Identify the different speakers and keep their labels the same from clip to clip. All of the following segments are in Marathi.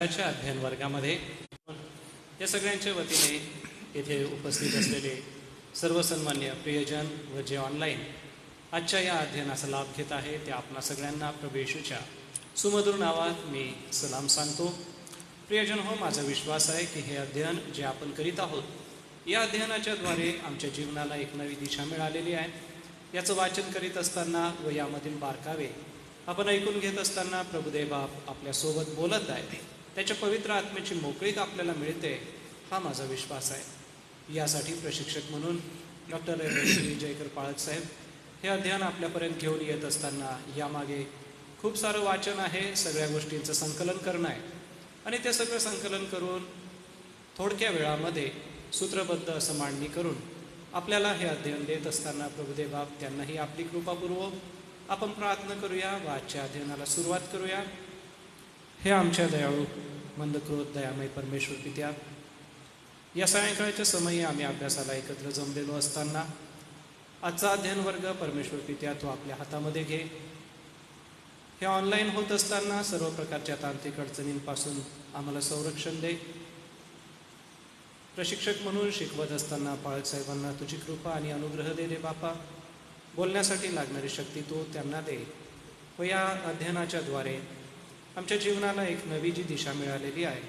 Speaker 1: अध्ययन वर्गामध्ये या सगळ्यांच्या वतीने येथे उपस्थित असलेले सर्व सन्मान्य प्रियजन व जे ऑनलाईन आजच्या या अध्ययनाचा लाभ घेत आहे ते आपणा सगळ्यांना प्रभू येशूच्या सुमधुर नावात मी सलाम सांगतो. प्रियजन हो, माझा विश्वास आहे की हे अध्ययन जे आपण करीत आहोत या अध्ययनाच्या द्वारे आमच्या जीवनाला एक नवी दिशा मिळालेली आहे. याचं वाचन करीत असताना व यामधील बारकावे आपण ऐकून घेत असताना प्रभुदेव बाप आपल्यासोबत बोलत आहे. त्याच्या पवित्र आत्म्याची मोकळीक आपल्याला मिळते हा माझा विश्वास आहे. यासाठी प्रशिक्षक म्हणून डॉक्टर जयकर पाळक साहेब हे अध्ययन आपल्यापर्यंत घेऊन येत असताना यामागे खूप सारं वाचन आहे, सगळ्या गोष्टींचं संकलन करणं आहे आणि ते सगळं संकलन करून थोडक्या वेळामध्ये सूत्रबद्ध असं मांडणी करून आपल्याला हे अध्ययन देत असताना प्रभुदेव बाप त्यांनाही आपली कृपा पुरवो. आपण प्रार्थना करूया व आजच्या अध्ययनाला सुरुवात करूया. हे आमच्या दयाळू मंदक्रोध दयामय परमेश्वर पित्या, या सायंकाळच्या समयी आम्ही अभ्यासाला एकत्र जमलेलो असताना आजचा अध्ययन वर्ग परमेश्वर पित्या तो आपल्या हातामध्ये घे. हे ऑनलाईन होत असताना सर्व प्रकारच्या तांत्रिक अडचणींपासून आम्हाला संरक्षण दे. प्रशिक्षक म्हणून शिकवत असताना पाळक साहेबांना तुझी कृपा आणि अनुग्रह दे रे बापा. बोलण्यासाठी लागणारी शक्ती तू त्यांना दे व या अध्ययनाच्या द्वारे आमच्या जीवनाला एक नवी जी दिशा मिळालेली आहे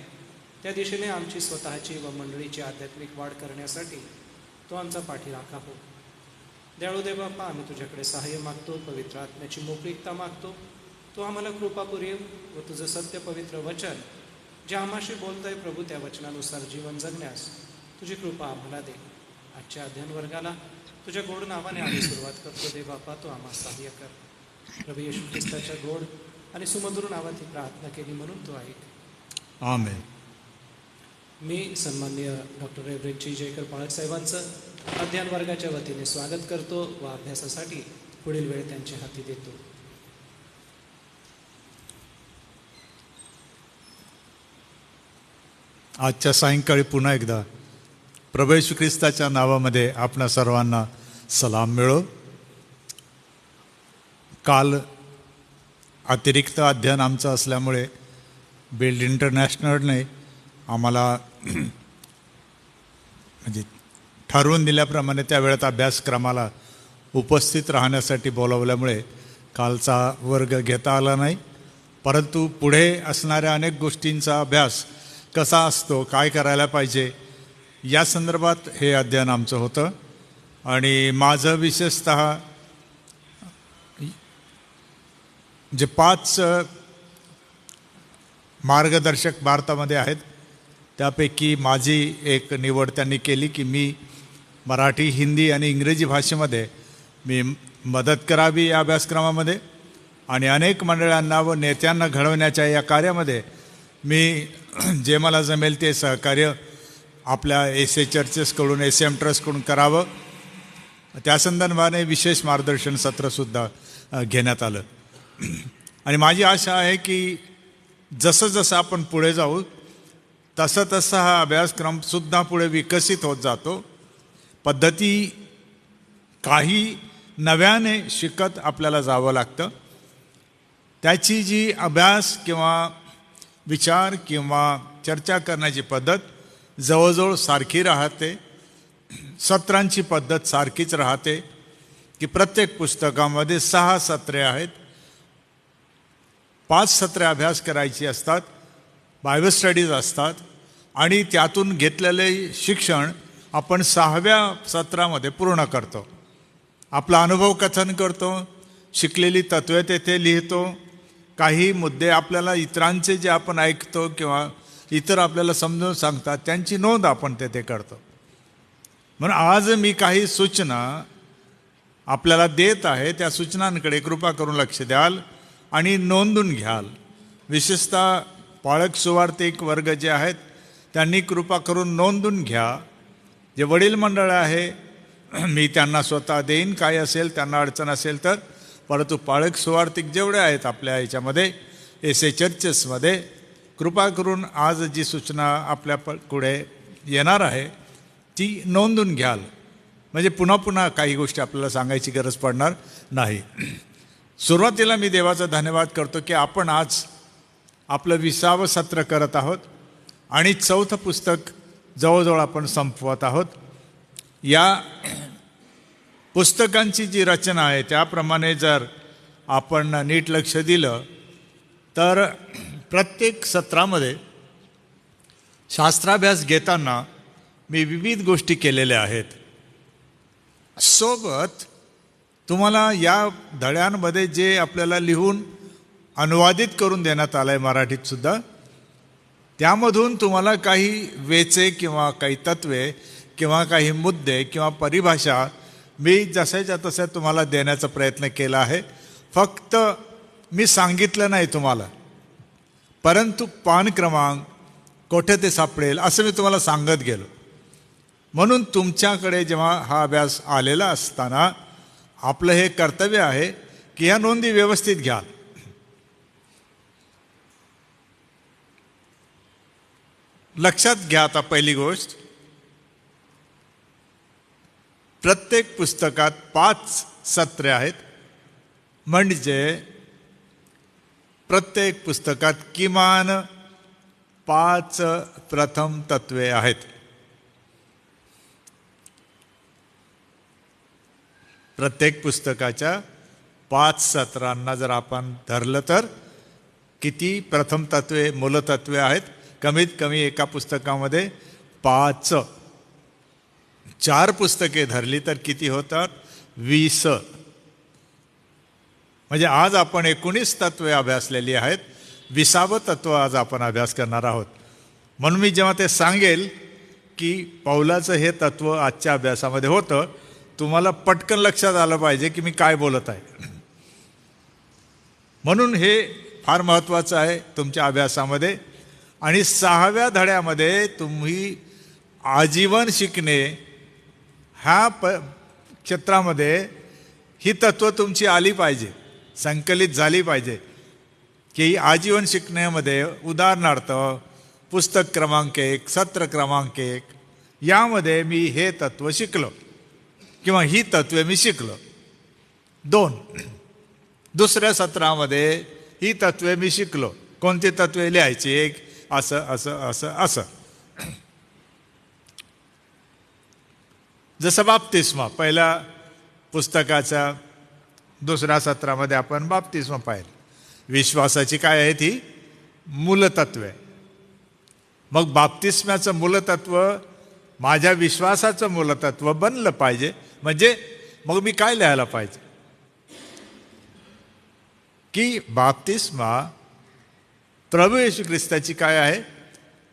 Speaker 1: त्या दिशेने आमची स्वतःची व मंडळीची आध्यात्मिक वाढ करण्यासाठी तो आमचा पाठीराखा हो. दयाळू बापा, आम्ही तुझ्याकडे सहाय्य मागतो, पवित्र आत्म्याची मोकळीकता मागतो. तो आम्हाला कृपा पुरेव व तुझं सत्य पवित्र वचन जे आम्हाशी बोलतंय प्रभू त्या वचनानुसार जीवन जगण्यास तुझी कृपा आम्हाला दे. आजच्या अध्ययन वर्गाला तुझ्या गोड नावाने आम्ही सुरुवात करतो दे बापा, तो आम्हाला सहाय्य कर. प्रभू येशू ख्रिस्ताच्या गोड आणि सुमधुर नावात ही प्रार्थना केली म्हणून तो ऐक.
Speaker 2: आमेन.
Speaker 1: मी सन्माननीय डॉक्टर रेव्हरेंड जयकर पाळक साहेबांचं अध्ययन वर्गाच्या वतीने स्वागत करतो व अभ्यासासाठी पुढील वेळ त्यांच्या हाती देतो.
Speaker 2: आजच्या सायंकाळी पुन्हा एकदा प्रभू येशू ख्रिस्ताच्या नावामध्ये आपणा सर्वांना सलाम मिळो. काल अतिरिक्त अध्ययन आमचं असल्यामुळे बिल्ड इंटरनॅशनलने आम्हाला म्हणजे ठरवून दिल्याप्रमाणे त्या वेळात अभ्यासक्रमाला उपस्थित राहण्यासाठी बोलावल्यामुळे कालचा वर्ग घेता आला नाही. परंतु पुढे असणाऱ्या अनेक गोष्टींचा अभ्यास कसा असतो, काय करायला पाहिजे या संदर्भात हे अध्ययन आमचं होतं. आणि माझं विशेषतः जे 5 मार्गदर्शक भारतामध्ये आहेत त्यापैकी माझी एक निवड त्यांनी केली की मी मराठी, हिंदी आणि इंग्रजी भाषेमध्ये मी मदत करावी या अभ्यासक्रमामध्ये आणि अनेक मंडळांना व नेत्यांना घडवण्याच्या या कार्यामध्ये मी जे मला जमेल ते सहकार्य आपल्या एस चर्चेसकडून SM ट्रस्टकडून करावं. त्या संदर्भाने विशेष मार्गदर्शन सत्रसुद्धा घेण्यात आलं. आणि माझी आशा आहे की जसं जसं आपण पुढे जाऊ तसं तसं हा अभ्यासक्रमसुद्धा पुढे विकसित होत जातो. पद्धती काही नव्याने शिकत आपल्याला जावं लागतं. त्याची जी अभ्यास किंवा विचार किंवा चर्चा करण्याची पद्धत जवळजवळ सारखी राहते. सत्रांची पद्धत सारखीच राहते की प्रत्येक पुस्तकामध्ये 6 सत्रे आहेत, 5 सत्रे अभ्यास करायची असतात, बायबल स्टडीज असतात आणि त्यातून घेतलेले शिक्षण आपण 6व्या सत्रामध्ये पूर्ण करतो. आपला अनुभव कथन करतो, शिकलेली तत्त्वे तेथे लिहितो, काही मुद्दे आपल्याला इतरांचे जे आपण ऐकतो किंवा इतर आपल्याला समजून सांगतात त्यांची नोंद आपण तेथे करतो. म्हणून आज मी काही सूचना आपल्याला देत आहे, त्या सूचनांकडे कृपा करून लक्ष द्याल आणि नोंदून घ्याल. विशेषतः पाळक सुवार्तिक वर्ग जे आहेत त्यांनी कृपा करून नोंदून घ्या. जे वडील मंडळ आहे मी त्यांना स्वतः देईन, काय असेल त्यांना अडचण असेल तर. परंतु पाळक सुवार्तिक जेवढे आहेत आपल्या याच्यामध्ये एस चर्चेसमध्ये कृपा करून आज जी सूचना आपल्या पुढे येणार आहे ती नोंदून घ्याल. म्हणजे पुन्हा पुन्हा काही गोष्टी आपल्याला सांगायची गरज पडणार नाही. सुरुवातीला मी देवाचा धन्यवाद करतो की आपण आज आपलं 20वं सत्र करत आहोत आणि 4थं पुस्तक जवळजवळ आपण संपवत आहोत. या पुस्तकांची जी रचना आहे त्याप्रमाणे जर आपण नीट लक्ष दिलं तर प्रत्येक सत्रामध्ये शास्त्राभ्यास घेताना मी विविध गोष्टी केलेल्या आहेत. सोबत तुम्हाला या धड्यांमध्ये जे आपल्याला लिहून अनुवादित करून देण्यात आलं आहे मराठीत सुद्धा, त्यामधून तुम्हाला काही वेचे किंवा काही तत्वे किंवा काही मुद्दे किंवा परिभाषा मी जशाच्या तशा तुम्हाला देण्याचा प्रयत्न केला आहे. फक्त मी सांगितलं नाही तुम्हाला, परंतु पान क्रमांक कोठे ते सापडेल असं मी तुम्हाला सांगत गेलो. म्हणून तुमच्याकडे जेव्हा हा अभ्यास आलेला असताना आपलं हे कर्तव्य आहे की ह्या नोंदी व्यवस्थित घ्या. लक्षात घ्या आता पहिली गोष्ट, प्रत्येक पुस्तकात 5 सत्रे आहेत, म्हणजे प्रत्येक पुस्तकात किमान 5 प्रथम तत्वे आहेत. प्रत्येक पुस्तकाच्या 5 सत्रांना जर आपण धरलं तर किती प्रथम तत्वे मूलतत्वे आहेत? कमीत कमी एका पुस्तकामध्ये 5. 4 पुस्तके धरली तर किती होतात? 20. म्हणजे आज आपण 19 तत्वे अभ्यासलेली आहेत. 20वं तत्व आज आपण अभ्यास करणार आहोत. म्हणून मी जेव्हा ते सांगेल की पौलाचं हे तत्व आजच्या अभ्यासामध्ये होतं, तुम्हाला पटकन लक्षात आलं पाहिजे की मी काय बोलत आहे. म्हणून हे फार महत्त्वाचं आहे तुमच्या अभ्यासामध्ये. आणि 6व्या धड्यामध्ये तुम्ही आजीवन शिकणे ह्या क्षेत्रामध्ये ही तत्त्व तुमची आली पाहिजे, संकलित झाली पाहिजे. की आजीवन शिकण्यामध्ये उदाहरणार्थ पुस्तक क्रमांक 1, सत्र क्रमांक 1 यामध्ये मी हे तत्त्व शिकलो किंवा ही तत्त्वे मी शिकलो. 2 दुसऱ्या सत्रामध्ये ही तत्त्वे मी शिकलो. कोणती तत्त्वे लिहायची? 1 असं असं असं असं. जसं बाप्तिस्मा, पहिल्या पुस्तकाच्या 2ऱ्या सत्रामध्ये आपण बाप्तिस्मा पाहिलं. विश्वासाची काय आहे ती मूलतत्वे. मग बाप्तिस्म्याचं मूलतत्व माझ्या विश्वासाचं मूलतत्व बनलं पाहिजे. म्हणजे मग मी काय लिहायला पाहिजे की बाप्तिस्मा प्रभू येशू ख्रिस्ताची काय आहे?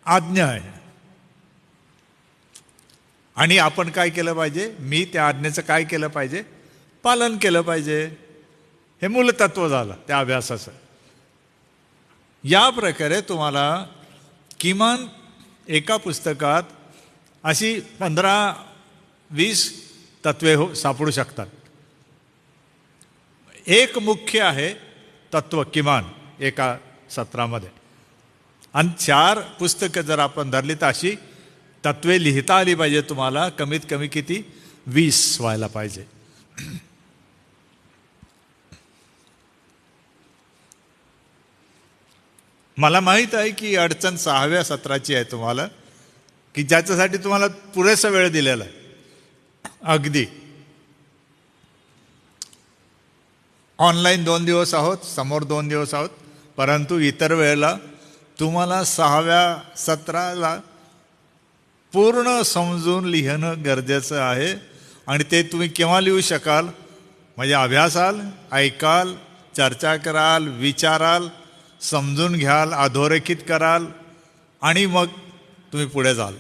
Speaker 2: आज्ञा आहे. आणि आपण काय केलं पाहिजे? मी त्या आज्ञेचं काय केलं पाहिजे? पालन केलं पाहिजे. हे मूलतत्व झालं त्या अभ्यासाचं. या प्रकारे तुम्हाला किमान एका पुस्तकात अशी 15-20 तत्वे सापडू शकतात. एक मुख्य आहे तत्व किमान एका सत्रामध्ये. आणि 4 पुस्तकं जर आपण धरली तर अशी तत्वे लिहिता आली पाहिजे तुम्हाला. कमीत कमी किती? 20 व्हायला पाहिजे. मला माहीत आहे की अडचण 6व्या सत्राची आहे तुम्हाला, की ज्याच्यासाठी तुम्हाला पुरेसा वेळ दिलेला आहे. अगदी ऑनलाईन 2 दिवस आहोत, समोर 2 दिवस आहोत, परंतु इतर वेळेला तुम्हाला 6व्या सत्राला पूर्ण समजून लिहिणं गरजेचं आहे. आणि ते तुम्ही केव्हा लिहू शकाल? म्हणजे अभ्यासाल, ऐकाल, चर्चा कराल, विचाराल, समजून घ्याल, अधोरेखित कराल आणि मग तुम्ही पुढे जाल.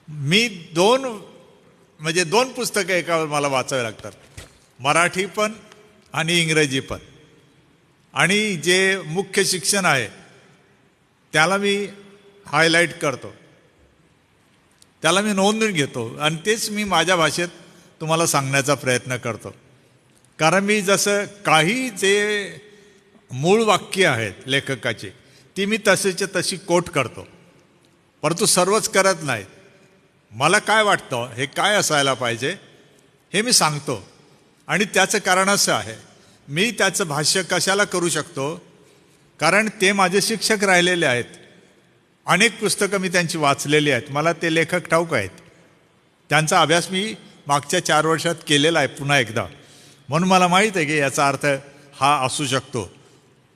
Speaker 2: मी 2 पुस्तकं एकावर मला वाचावे लागतात, मराठी पण आणि इंग्रजी पण. आणि जे मुख्य शिक्षण आहे त्याला मी हायलाईट करतो, त्याला मी नोंदून घेतो आणि तेच मी माझ्या भाषेत तुम्हाला सांगण्याचा प्रयत्न करतो. कारण मी जसं काही जे मूळ वाक्य आहेत लेखकाची ती मी तशीच्या तशी कोट करतो, परंतु सर्वच करत नाहीत. मला काय वाटतं हे काय असायला पाहिजे हे मी सांगतो. आणि त्याचं कारण असं आहे, मी त्याचं भाष्य कशाला करू शकतो कारण ते माझे शिक्षक राहिलेले आहेत. अनेक पुस्तकं मी त्यांची वाचलेली आहेत. मला ते लेखक ठाऊक आहेत. त्यांचा अभ्यास मी मागच्या 4 वर्षात केलेला आहे पुन्हा एकदा. म्हणून मला माहीत आहे की याचा अर्थ हा असू शकतो.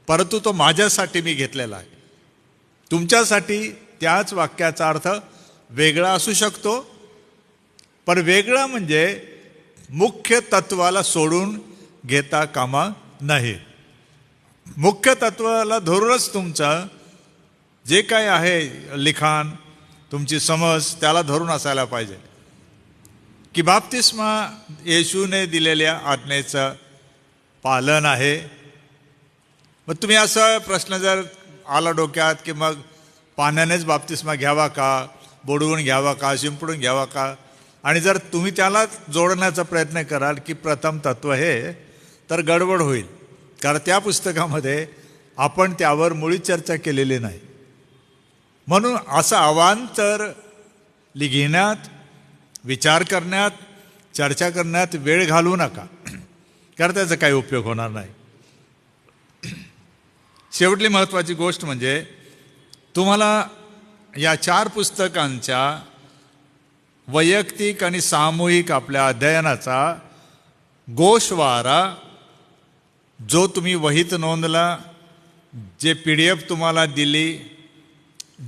Speaker 2: परंतु तो माझ्यासाठी मी घेतलेला आहे. तुमच्यासाठी त्याच वाक्याचा अर्थ वेगळा असू शकतो. पण वेगळा म्हणजे मुख्य तत्वाला सोडून घेता कामा नाही. मुख्य तत्वाला धरूनच तुमचं जे काय आहे लिखाण, तुमची समज त्याला धरून असायला पाहिजे की बाप्तिस्मा येशूने दिलेल्या आज्ञेचं पालन आहे. मग तुम्ही असा प्रश्न जर आला डोक्यात की मग पाण्यानेच बाप्तिस्मा घ्यावा का, बुडवून घ्यावा का, शिंपडून घ्यावा का, आणि जर तुम्ही त्याला जोडण्याचा प्रयत्न कराल की प्रथम तत्व हे, तर गडबड होईल. कारण त्या पुस्तकामध्ये आपण त्यावर मुळी चर्चा केलेली नाही. म्हणून असं अवांतर लिहिण्यात, विचार करण्यात, चर्चा करण्यात वेळ घालवू नका, कारण त्याचा काही उपयोग होणार नाही. शेवटली महत्त्वाची गोष्ट म्हणजे तुम्हाला या 4 पुस्तकांच्या वैयक्तिक आणि सामूहिक आपल्या अध्ययनाचा गोषवारा जो तुम्ही वहीत नोंदला, जे PDF तुम्हाला दिली,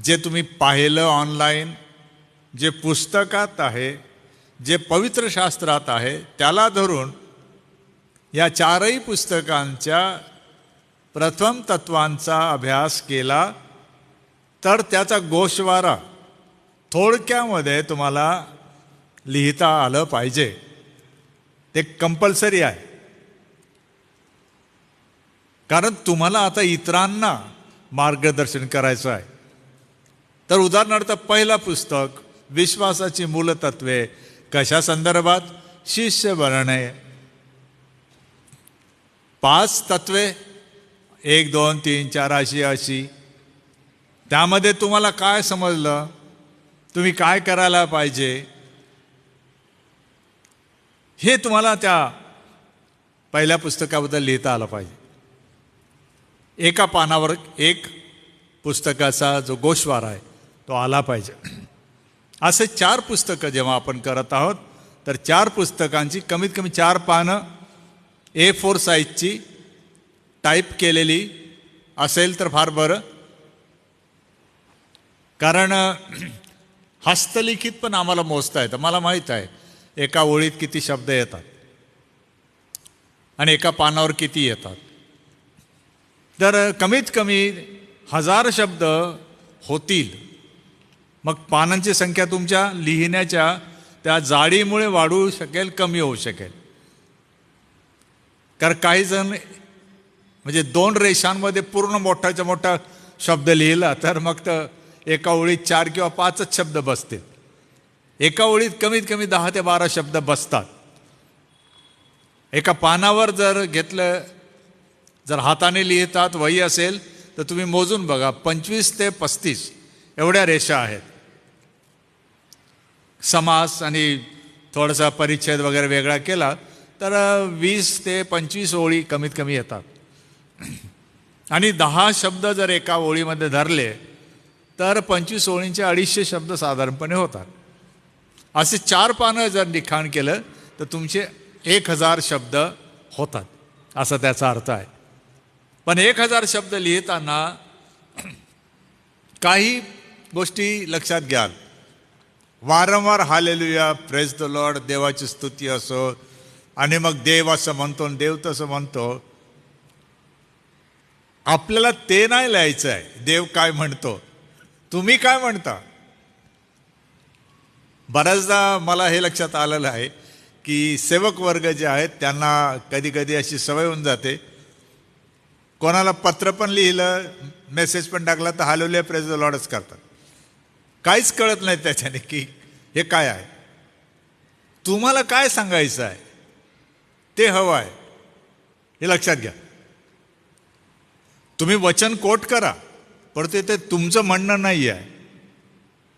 Speaker 2: जे तुम्ही पाहिलं ऑनलाईन, जे पुस्तकात आहे, जे पवित्र शास्त्रात आहे, त्याला धरून या 4ही पुस्तकांच्या प्रथम तत्वांचा अभ्यास केला तर त्याचा गोषवारा थोडक्यामध्ये तुम्हाला लिहिता आलं पाहिजे. ते कंपल्सरी आहे. कारण तुम्हाला आता इतरांना मार्गदर्शन करायचं आहे. तर उदाहरणार्थ पहिलं पुस्तक विश्वासाची मूलतत्वे कशा संदर्भात, शिष्य बनणे, 5 तत्वे 1, 2, 3, 4 अशी. त्यामध्ये तुम्हाला काय समजलं, तुम्ही काय करायला पाहिजे, हे तुम्हाला त्या पहिल्या पुस्तकाबद्दल लिहिता आलं पाहिजे. एका पानावर एक पुस्तकाचा जो गोषवारा आहे तो आला पाहिजे. असे 4 पुस्तकं जेव्हा आपण करत आहोत तर 4 पुस्तकांची कमीत कमी 4 पानं A4 साईजची टाईप केलेली असेल तर फार बरं. कारण हस्तलिखित पण आम्हाला मोजता येतं. मला माहीत आहे एका ओळीत किती शब्द येतात आणि एका पानावर किती येतात. तर कमीत कमी 1000 शब्द होतील. मग पानांची संख्या तुमच्या लिहिण्याच्या त्या जाडीमुळे वाढू शकेल, कमी होऊ शकेल. कारण काही जण म्हणजे 2 रेषांमध्ये पूर्ण मोठाच्या मोठा शब्द लिहिला तर मग तर एका ओळीत 4 किंवा 5च शब्द बसतील. एका ओळीत कमीत कमी 10 ते 12 शब्द बसतात. एका पानावर जर घेतलं, जर हाताने लिहितात, वही असेल तर तुम्ही मोजून बघा, 25 ते 35 एवढ्या रेषा आहेत. समास आणि थोडासा परिच्छेद वगैरे वेगळा केला तर 20 ते 25 ओळी कमीत कमी येतात. आणि 10 शब्द जर एका ओळीमध्ये धरले तर 25 ओळींचे 250 शब्द साधारणपणे होतात. असे 4 पानं जर लिखाण केलं तर तुमचे 1000 शब्द होतात, असा त्याचा अर्थ आहे. पण 1000 शब्द लिहिताना काही गोष्टी लक्षात घ्याल. वारंवार हालेलुया, प्रेज द लॉर्ड, देवाची स्तुती असो, आणि मग देव असं म्हणतो, देव तसं म्हणतो. आपल्याला ते नाही लिहायचं आहे देव काय म्हणतो, तुम्ही काय म्हणता. बऱ्याचदा मला हे लक्षात आलेलं आहे की सेवक वर्ग जे आहेत त्यांना कधी कधी अशी सवय होऊन जाते, कोणाला पत्र पण लिहिलं, मेसेज पण टाकला तर हालेलुया प्रेज द लॉर्डच करतात. काहीच कळत नाही त्याच्याने की हे काय आहे. तुम्हाला काय सांगायचं आहे ते हवं आहे, हे लक्षात घ्या. तुम्ही वचन कोट करा, पण ते तुमचं म्हणणं नाही आहे,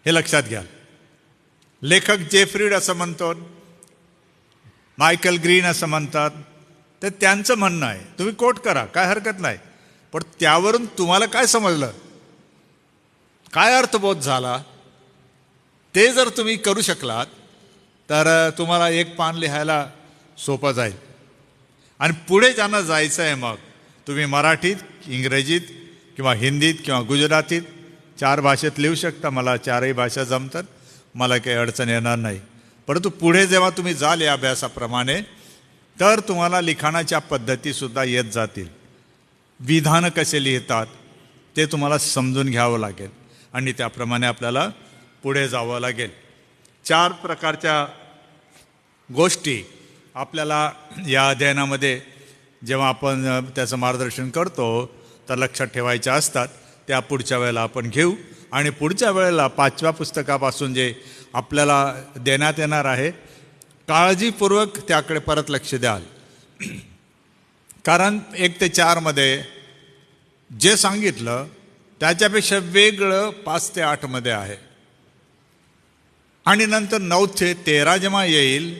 Speaker 2: हे लक्षात घ्या. लेखक जेफ्रीड असं म्हणतो, मायकल ग्रीन असं म्हणतात, तर त्यांचं म्हणणं आहे, तुम्ही कोट करा, काय हरकत नाही. पण त्यावरून तुम्हाला काय समजलं, काय अर्थबोध झाला, ते जर तुम्ही करू शकलात तर तुम्हाला एक पान लिहायला सोपं जाईल. आणि पुढे ज्यांना जायचं आहे मग तुम्ही मराठीत, इंग्रजीत किंवा हिंदीत किंवा गुजरातीत 4 भाषेत लिहू शकता. मला 4ही भाषा जमतात, मला काही अडचण येणार नाही. परंतु पुढे जेव्हा तुम्ही जाल या अभ्यासाप्रमाणे तर तुम्हाला लिखाणाच्या पद्धतीसुद्धा येत जातील. विधानं कसे लिहितात ते तुम्हाला समजून घ्यावं लागेल आणि त्याप्रमाणे आपल्याला पुढे जावं लागेल. 4 प्रकारच्या गोष्टी आपल्याला या अध्ययनामध्ये जेव्हा आपण त्याचं मार्गदर्शन करतो तर लक्षात ठेवायच्या असतात. त्या पुढच्या वेळेला आपण घेऊ आणि पुढच्या वेळेला 5व्या पुस्तकापासून जे आपल्याला देण्यात येणार आहे काळजीपूर्वक त्याकडे परत लक्ष द्याल. कारण 1 ते 4 मध्ये जे सांगितलं त्याच्यापेक्षा वेगळं 5 ते 8 मध्ये आहे. आणि नंतर 9 ते 13 जेव्हा येईल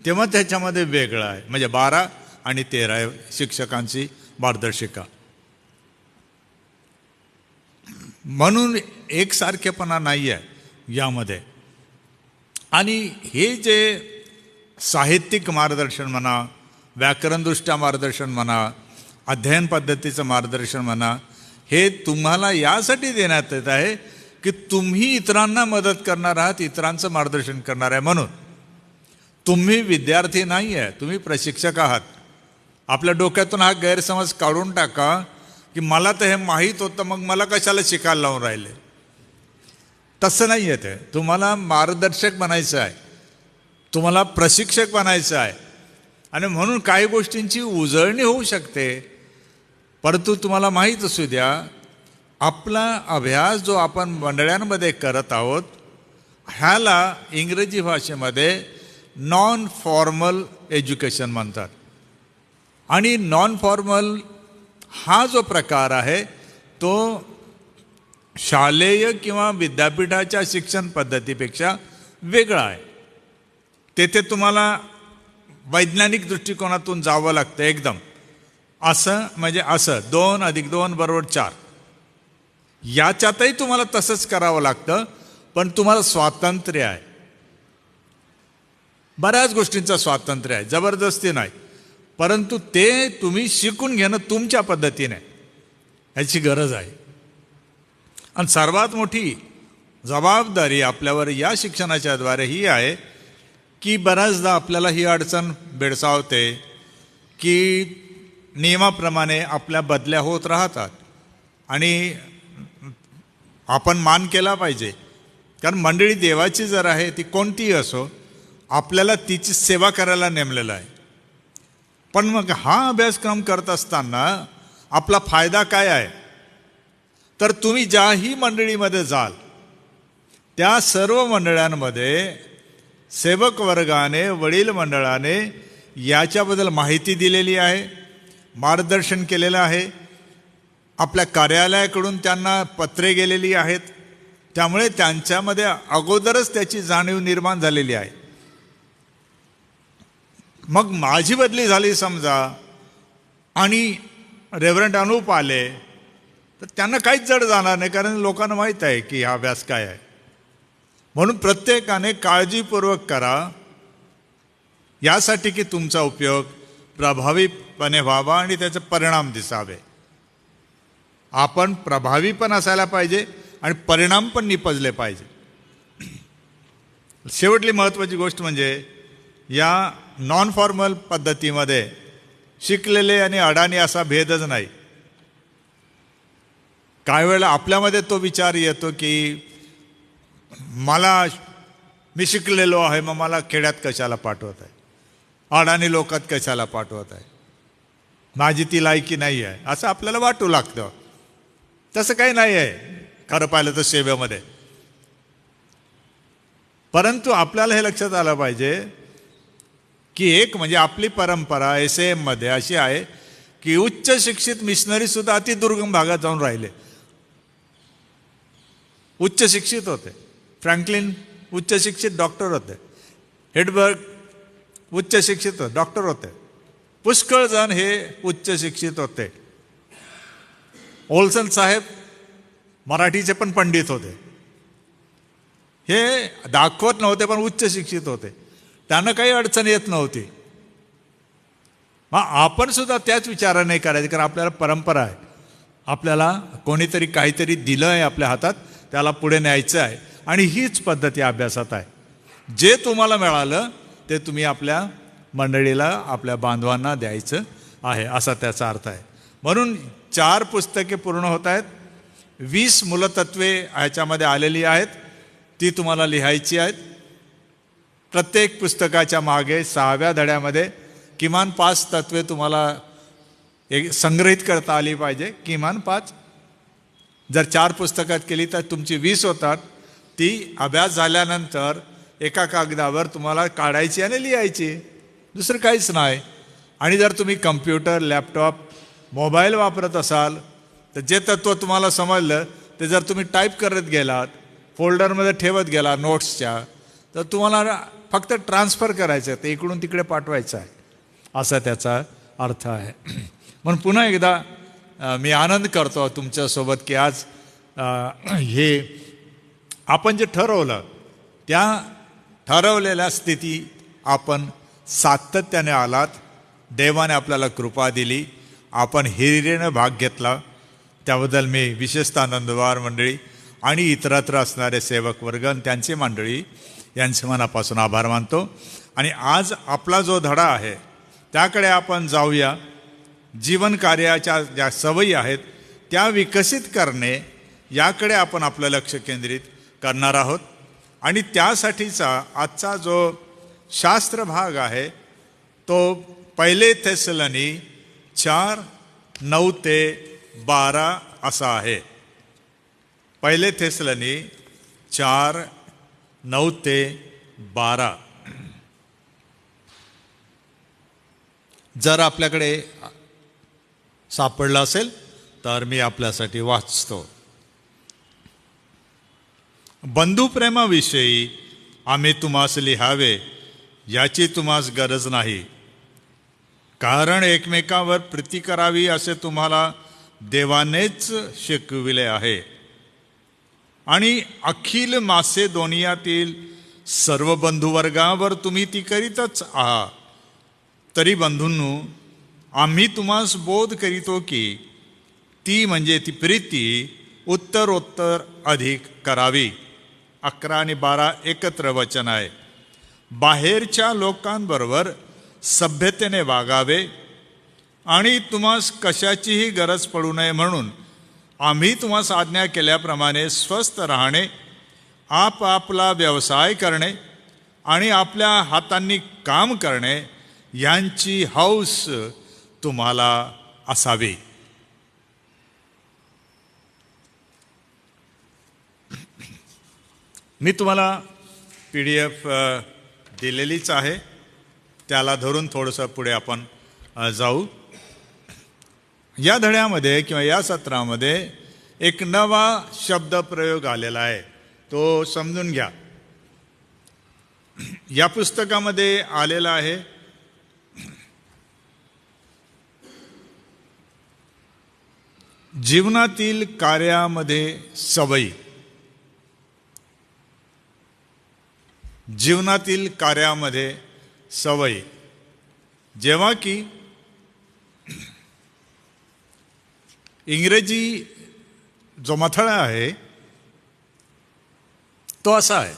Speaker 2: तेव्हा त्याच्यामध्ये वेगळं आहे. म्हणजे 12 आणि 13 शिक्षकांची मार्गदर्शिका. म्हणून एकसारखेपणा नाही आहे यामध्ये. आणि हे जे साहित्यिक मार्गदर्शन म्हणा, व्याकरणदृष्ट्या मार्गदर्शन म्हणा, अध्ययन पद्धतीचं मार्गदर्शन म्हणा, हे तुम्हाला यासाठी देण्यात येत आहे की तुम्ही इतरांना मदत करणार आहात, इतरांचं मार्गदर्शन करणार आहे. म्हणून तुम्ही विद्यार्थी नाही आहे, तुम्ही प्रशिक्षक आहात. आपल्या डोक्यातून हा गैरसमज काढून टाका की मला तर हे माहीत होतं, मग मला कशाला शिकायला लावून राहिले. तसं नाही आहे. ते तुम्हाला मार्गदर्शक बनायचं आहे, तुम्हाला प्रशिक्षक बनायचं आहे. आणि म्हणून काही गोष्टींची उजळणी होऊ शकते, परंतु तुम्हाला माहीत असू द्या आपला अभ्यास जो आपण मंडळांमध्ये करत आहोत ह्याला इंग्रजी भाषेमध्ये नॉन फॉर्मल एज्युकेशन म्हणतात. आणि नॉन फॉर्मल हा जो प्रकार आहे तो शालेय किंवा विद्यापीठाच्या शिक्षण पद्धतीपेक्षा वेगळा आहे. तेथे तुम्हाला वैज्ञानिक दृष्टिकोनातून जावं लागतं एकदम. असं म्हणजे असं 2 + 2 = 4 याच्यातही तुम्हाला तसंच करावं लागतं. पण तुम्हाला स्वातंत्र्य आहे, बऱ्याच गोष्टींचं स्वातंत्र्य आहे, जबरदस्ती नाही. परंतु ते तुम्ही शिकून घेणं तुमच्या पद्धतीने ह्याची गरज आहे. आणि सर्वात मोठी जबाबदारी आपल्यावर या शिक्षणाच्या द्वारे ही आहे की बऱ्याचदा आपल्याला ही अडचण भेडसावते की नियमाप्रमाणे आपल्या बदल्या होत राहतात. आणि आपण मान केला पाहिजे, कारण मंडळी देवाची जर आहे ती कोणतीही असो, आपल्याला तिची सेवा करायला नेमलेलं आहे. पण मग हा अभ्यासक्रम करत असताना आपला फायदा काय आहे, तर तुम्ही ज्याही मंडळीमध्ये जाल त्या सर्व मंडळांमध्ये सेवक वर्गाने, वडील मंडळाने याच्याबद्दल माहिती दिलेली आहे, मार्गदर्शन केलेलं आहे. आपल्या कार्यालयाकडून त्यांना पत्रे गेलेली आहेत. त्यामुळे त्यांच्यामध्ये अगोदरच त्याची जाणीव निर्माण झालेली आहे. मग माझी बदली झाली समजा आणि रेव्हरंड अनूप आले तर त्यांना काहीच जड जाणार नाही, कारण लोकांना माहीत आहे की हा अभ्यास काय आहे. म्हणून प्रत्येकाने काळजीपूर्वक करा यासाठी की तुमचा उपयोग प्रभावीपणे व्हावा आणि त्याचे परिणाम दिसावे. आपण प्रभावी पण असायला पाहिजे आणि परिणाम पण निपजले पाहिजे. शेवटली महत्त्वाची गोष्ट म्हणजे या नॉन फॉर्मल पद्धतीमध्ये शिकलेले आणि अडाणी असा भेदच नाही. काही वेळेला आपल्यामध्ये तो विचार येतो की मी शिकलेलो आहे, मग मला खेड्यात कशाला पाठवत आहे, अडाणी लोकात कशाला पाठवत आहे, माझी ती लायकी नाही आहे, असं आपल्याला वाटू लागतं. तसं काही नाही आहे खरं पाहिलं तर सेवेमध्ये. परंतु आपल्याला हे लक्षात आलं पाहिजे की एक म्हणजे आपली परंपरा SAM मध्ये अशी आहे की उच्च शिक्षित मिशनरी सुद्धा अति दुर्गम भागात जाऊन राहिले. उच्च शिक्षित होते. फ्रँकलिन उच्च शिक्षित डॉक्टर होते. हेडबर्ग उच्च शिक्षित डॉक्टर होते. पुष्कळ जण हे उच्च शिक्षित होते. ओल्सन साहेब मराठीचे पण पंडित होते. हे दाखवत नव्हते पण उच्च शिक्षित होते. त्यांना काही अडचण येत नव्हती. मग आपण सुद्धा त्याच विचाराने करायचे, कारण आपल्याला परंपरा आहे. आपल्याला कोणीतरी काहीतरी दिलं आहे आपल्या हातात, त्याला पुढे न्यायचं आहे. आणि हीच पद्धती अभ्यासात आहे. जे तुम्हाला मिळालं ते तुम्ही आपल्या मंडळीला, आपल्या बांधवांना द्यायचं आहे, असा त्याचा अर्थ आहे. म्हणून 4 पुस्तके पूर्ण होत आहेत. 20 मूलतत्वे ह्याच्यामध्ये आलेली आहेत, ती तुम्हाला लिहायची आहेत. प्रत्येक पुस्तकाच्या मागे 6व्या धड्यामध्ये किमान 5 तत्वे तुम्हाला संग्रहित करता आली पाहिजे. किमान 5. जर 4 पुस्तकात केली तर तुमची 20 होतात. ती अभ्यास झाल्यानंतर एका कागदावर तुम्हाला काढायची आणि लिहायची, दुसरं काहीच नाही. आणि जर तुम्ही कम्प्युटर, लॅपटॉप, मोबाईल वापरत असाल तर जे तत्त्व तुम्हाला समजलं ते जर तुम्ही टाईप करत गेलात, फोल्डरमध्ये ठेवत गेला नोट्सच्या, तर तुम्हाला फक्त ट्रान्सफर करायचं, ते इकडून तिकडे पाठवायचं आहे, असा त्याचा अर्थ आहे. म्हणून पुन्हा एकदा मी आनंद करतो तुमच्यासोबत की आज हे आपण जे ठरवलं त्या ठरवलेल्या स्थिती आपण सातत्याने आलात. देवाने आपल्याला कृपा दिली, आपण हिरिरीने भाग घेतला, त्याबद्दल मी विशेषतः नंदवार मंडळी आणि इतरत्र असणारे सेवक वर्ग आणि त्यांची मंडळी यांचे मनापासून आभार मानतो. आणि आज आपला जो धडा आहे त्याकडे आपण जाऊया. जीवन कार्याच्या ज्या सवयी आहेत त्या विकसित करणे याकडे आपण आपलं लक्ष केंद्रित करणार आहोत. आणि त्यासाठीचा आजचा जो शास्त्र भाग आहे तो 1 थेसलोनी 4:9-12 असा आहे. 1 थेसलोनी 4:9-12. जर आपल्याकडे सापडलं असेल तर मी आपल्यासाठी वाचतो. बंधुप्रेमाविषयी आम्ही तुम्हास लिहावे याची तुम्हास गरज नाही, कारण एकमेकावर प्रीती करावी असे तुम्हाला देवानेच शिकविले आहे. आणि अखिल मासेदोनियातील सर्व बंधुवर्गावर तुम्ही ती करीतच आहात. तरी बंधूंनो, आम्ही तुम्हास बोध करीतो की ती म्हणजे ती प्रीती उत्तरोत्तर अधिक करावी. 11 आणि 12 एकत्र वचन आहे. बाहेरच्या लोकांबरोबर सभ्यतेने वागावे आणि तुम्हास कशाचीही गरज पडू नये म्हणून आम्ही तुम्हास आज्ञा केल्याप्रमाणे स्वस्थ राहणे, आपापला व्यवसाय करणे आणि आपल्या हातांनी काम करणे यांची हौस तुम्हाला असावी. मी तुम्हाला PDF दिलेलीच आहे, त्याला धरून थोडंसं पुढे आपण जाऊ. या धड्यामध्ये किंवा या सत्रामध्ये एक नवा शब्द प्रयोग आलेला आहे, तो समजून घ्या. या पुस्तकामध्ये आलेला आहे जीवनातील कार्यामध्ये सवयी. जीवनातील कार्यामध्ये सवयी. जेव्हा की इंग्रजी जो मथळा आहे तो असा आहे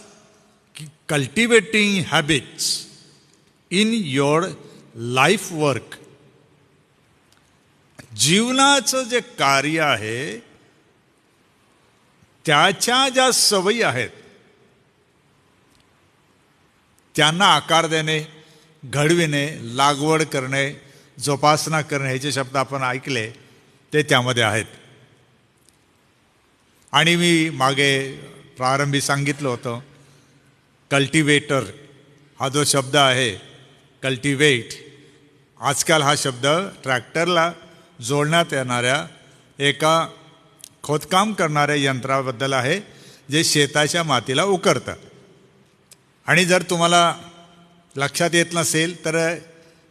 Speaker 2: की cultivating habits in your life work. जीवनाचं जे कार्य आहे त्याच्या ज्या सवयी आहेत त्यांना आकार देणे, घडविणे, लागवड करणे, जोपासना करणे, ह्याचे शब्द आपण ऐकले ते त्यामध्ये आहेत. आणि मी मागे प्रारंभी सांगितलं होतं कल्टिवेटर हा जो शब्द आहे, कल्टिवेट, आजकाल हा शब्द ट्रॅक्टरला जोडण्यात येणाऱ्या एका खोदकाम करणाऱ्या यंत्राबद्दल आहे जे शेताच्या मातीला उकरतं. आणि जर तुम्हाला लक्षात येत नसेल तर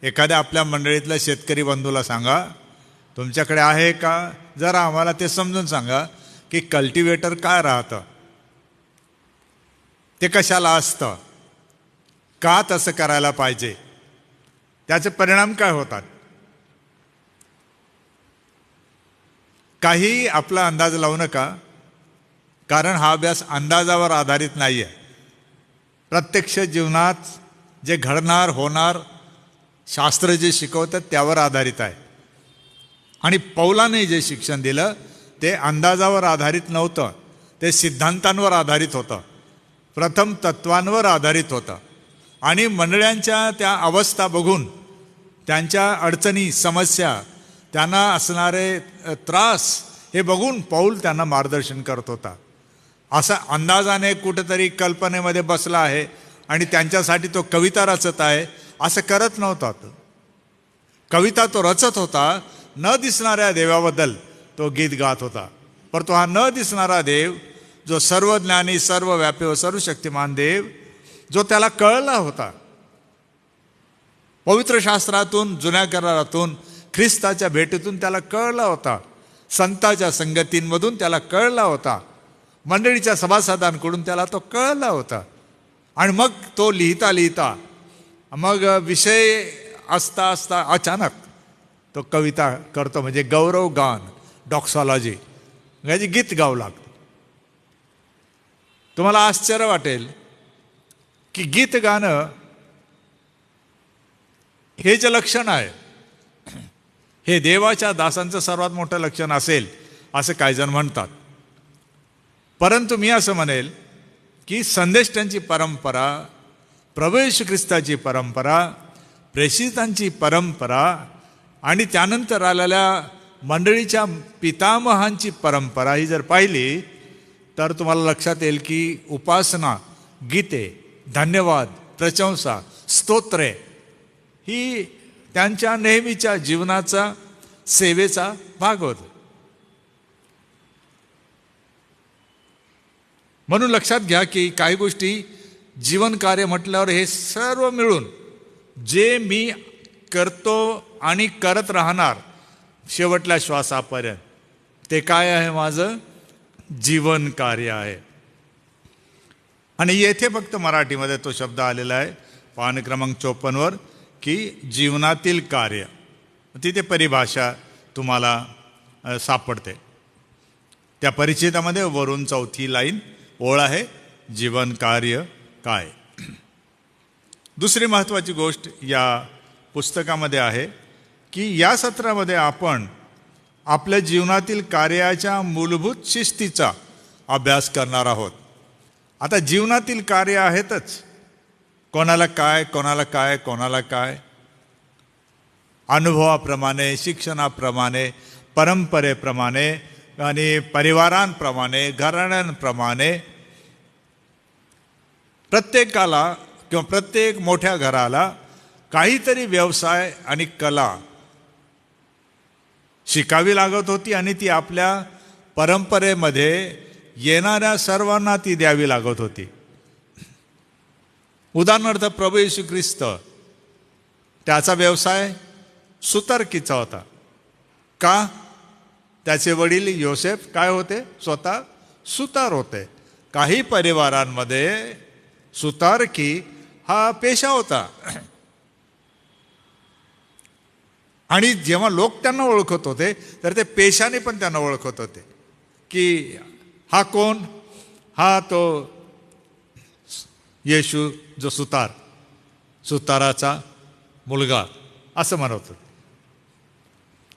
Speaker 2: एखाद्या आपल्या मंडळीतल्या शेतकरी बंधूला सांगा तुमच्याकडे आहे का? जरा आम्हाला ते समजून सांगा की कल्टिवेटर काय राहतं, ते कशाला असतं, का तसं करायला पाहिजे, त्याचे परिणाम काय होतात. काही आपला अंदाज लावू नका, कारण हा अभ्यास अंदाजावर आधारित नाही आहे. प्रत्यक्ष जीवनात जे घडणार होणार शास्त्र जे शिकवतात त्यावर आधारित आहे. आणि पौलाने जे शिक्षण दिलं ते अंदाजावर आधारित नव्हतं, ते सिद्धांतांवर आधारित होतं, प्रथम तत्वांवर आधारित होतं. आणि मंडळांच्या त्या अवस्था बघून, त्यांच्या अडचणी, समस्या, त्यांना असणारे त्रास हे बघून पौल त्यांना मार्गदर्शन करत होता. असा अंदाजाने कुठेतरी कल्पनेमध्ये बसला आहे आणि त्यांच्यासाठी तो कविता रचत आहे असं करत नव्हता. कविता तो रचत होता, न दिसणाऱ्या देवाबद्दल तो गीत गात होता. परंतु हा न दिसणारा देव, जो सर्वज्ञानी, सर्वव्यापी व सर्वशक्तिमान देव, जो त्याला कळला होता, पवित्र शास्त्रातून, जुन्या करारातून, ख्रिस्ताच्या भेटीतून त्याला कळला होता, संतांच्या संगतींमधून त्याला कळला होता, मंडळीच्या सभासदांकडून त्याला तो कळला होता. आणि मग तो लिहिता लिहिता, मग विषय असता असता अचानक तो कविता करतो, म्हणजे गौरव गान, डॉक्सॉलॉजी, म्हणजे गीत गाऊ लागतो. तुम्हाला आश्चर्य वाटेल की गीत गाणं हे जे लक्षण आहे, हे देवाच्या दासांचं सर्वात मोठं लक्षण असेल असं काही जण म्हणतात. परंतु मी असं म्हणेल की संदेष्टांची परंपरा, प्रभू येशू ख्रिस्ताची परंपरा, प्रेषितांची परंपरा आणि त्यानंतर आलेल्या मंडळीच्या पितामहांची परंपरा ही जर पाहिली तर तुम्हाला लक्षात येईल की उपासना, गीते, धन्यवाद, प्रशंसा, स्तोत्रे ही त्यांच्या नेहमीच्या जीवनाचा, सेवेचा भाग होता. म्हणून लक्षात घ्या की काही गोष्टी जीवन कार्य म्हटल्यावर हे सर्व मिळून जे मी करतो आणि करत राहणार शेवटल्या श्वासापर्यंत, ते काय आहे? माझं जीवन कार्य आहे. आणि येथे फक्त मराठीमध्ये तो शब्द आलेला आहे पान क्रमांक 54 की जीवनातील कार्य. तिथे परिभाषा तुम्हाला सापडते. त्या परिच्छेदामध्ये वरून 4थी लाईन ओळ आहे, जीवन कार्य काय. दुसरी महत्त्वाची गोष्ट या पुस्तकामध्ये आहे की या सत्रामध्ये आपण आपल्या जीवनातील कार्याच्या मूलभूत शिस्तीचा अभ्यास करणार आहोत. आता जीवनातील कार्य आहेतच, कोणाला काय, कोणाला काय, कोणाला काय, अनुभवाप्रमाणे, शिक्षणाप्रमाणे, परंपरेप्रमाणे आणि परिवारांप्रमाणे, घराण्यांप्रमाणे प्रत्येकाला किंवा प्रत्येक मोठ्या घराला काहीतरी व्यवसाय आणि कला शिकावी लागत होती आणि ती आपल्या परंपरेमध्ये येणाऱ्या सर्वांना ती द्यावी लागत होती. उदाहरणार्थ प्रभू येशू ख्रिस्त, त्याचा व्यवसाय सुतारकीचा होता. का? त्याचे वडील योसेफ काय होते? स्वतः सुतार होते. काही परिवारांमध्ये सुतारकी हा पेशा होता. आणि जेव्हा लोक त्यांना ओळखत होते तर ते पेशाने पण त्यांना ओळखत होते की हा कोण? हा तो येशू, जो सुताराचा मुलगा, असं म्हणत होते.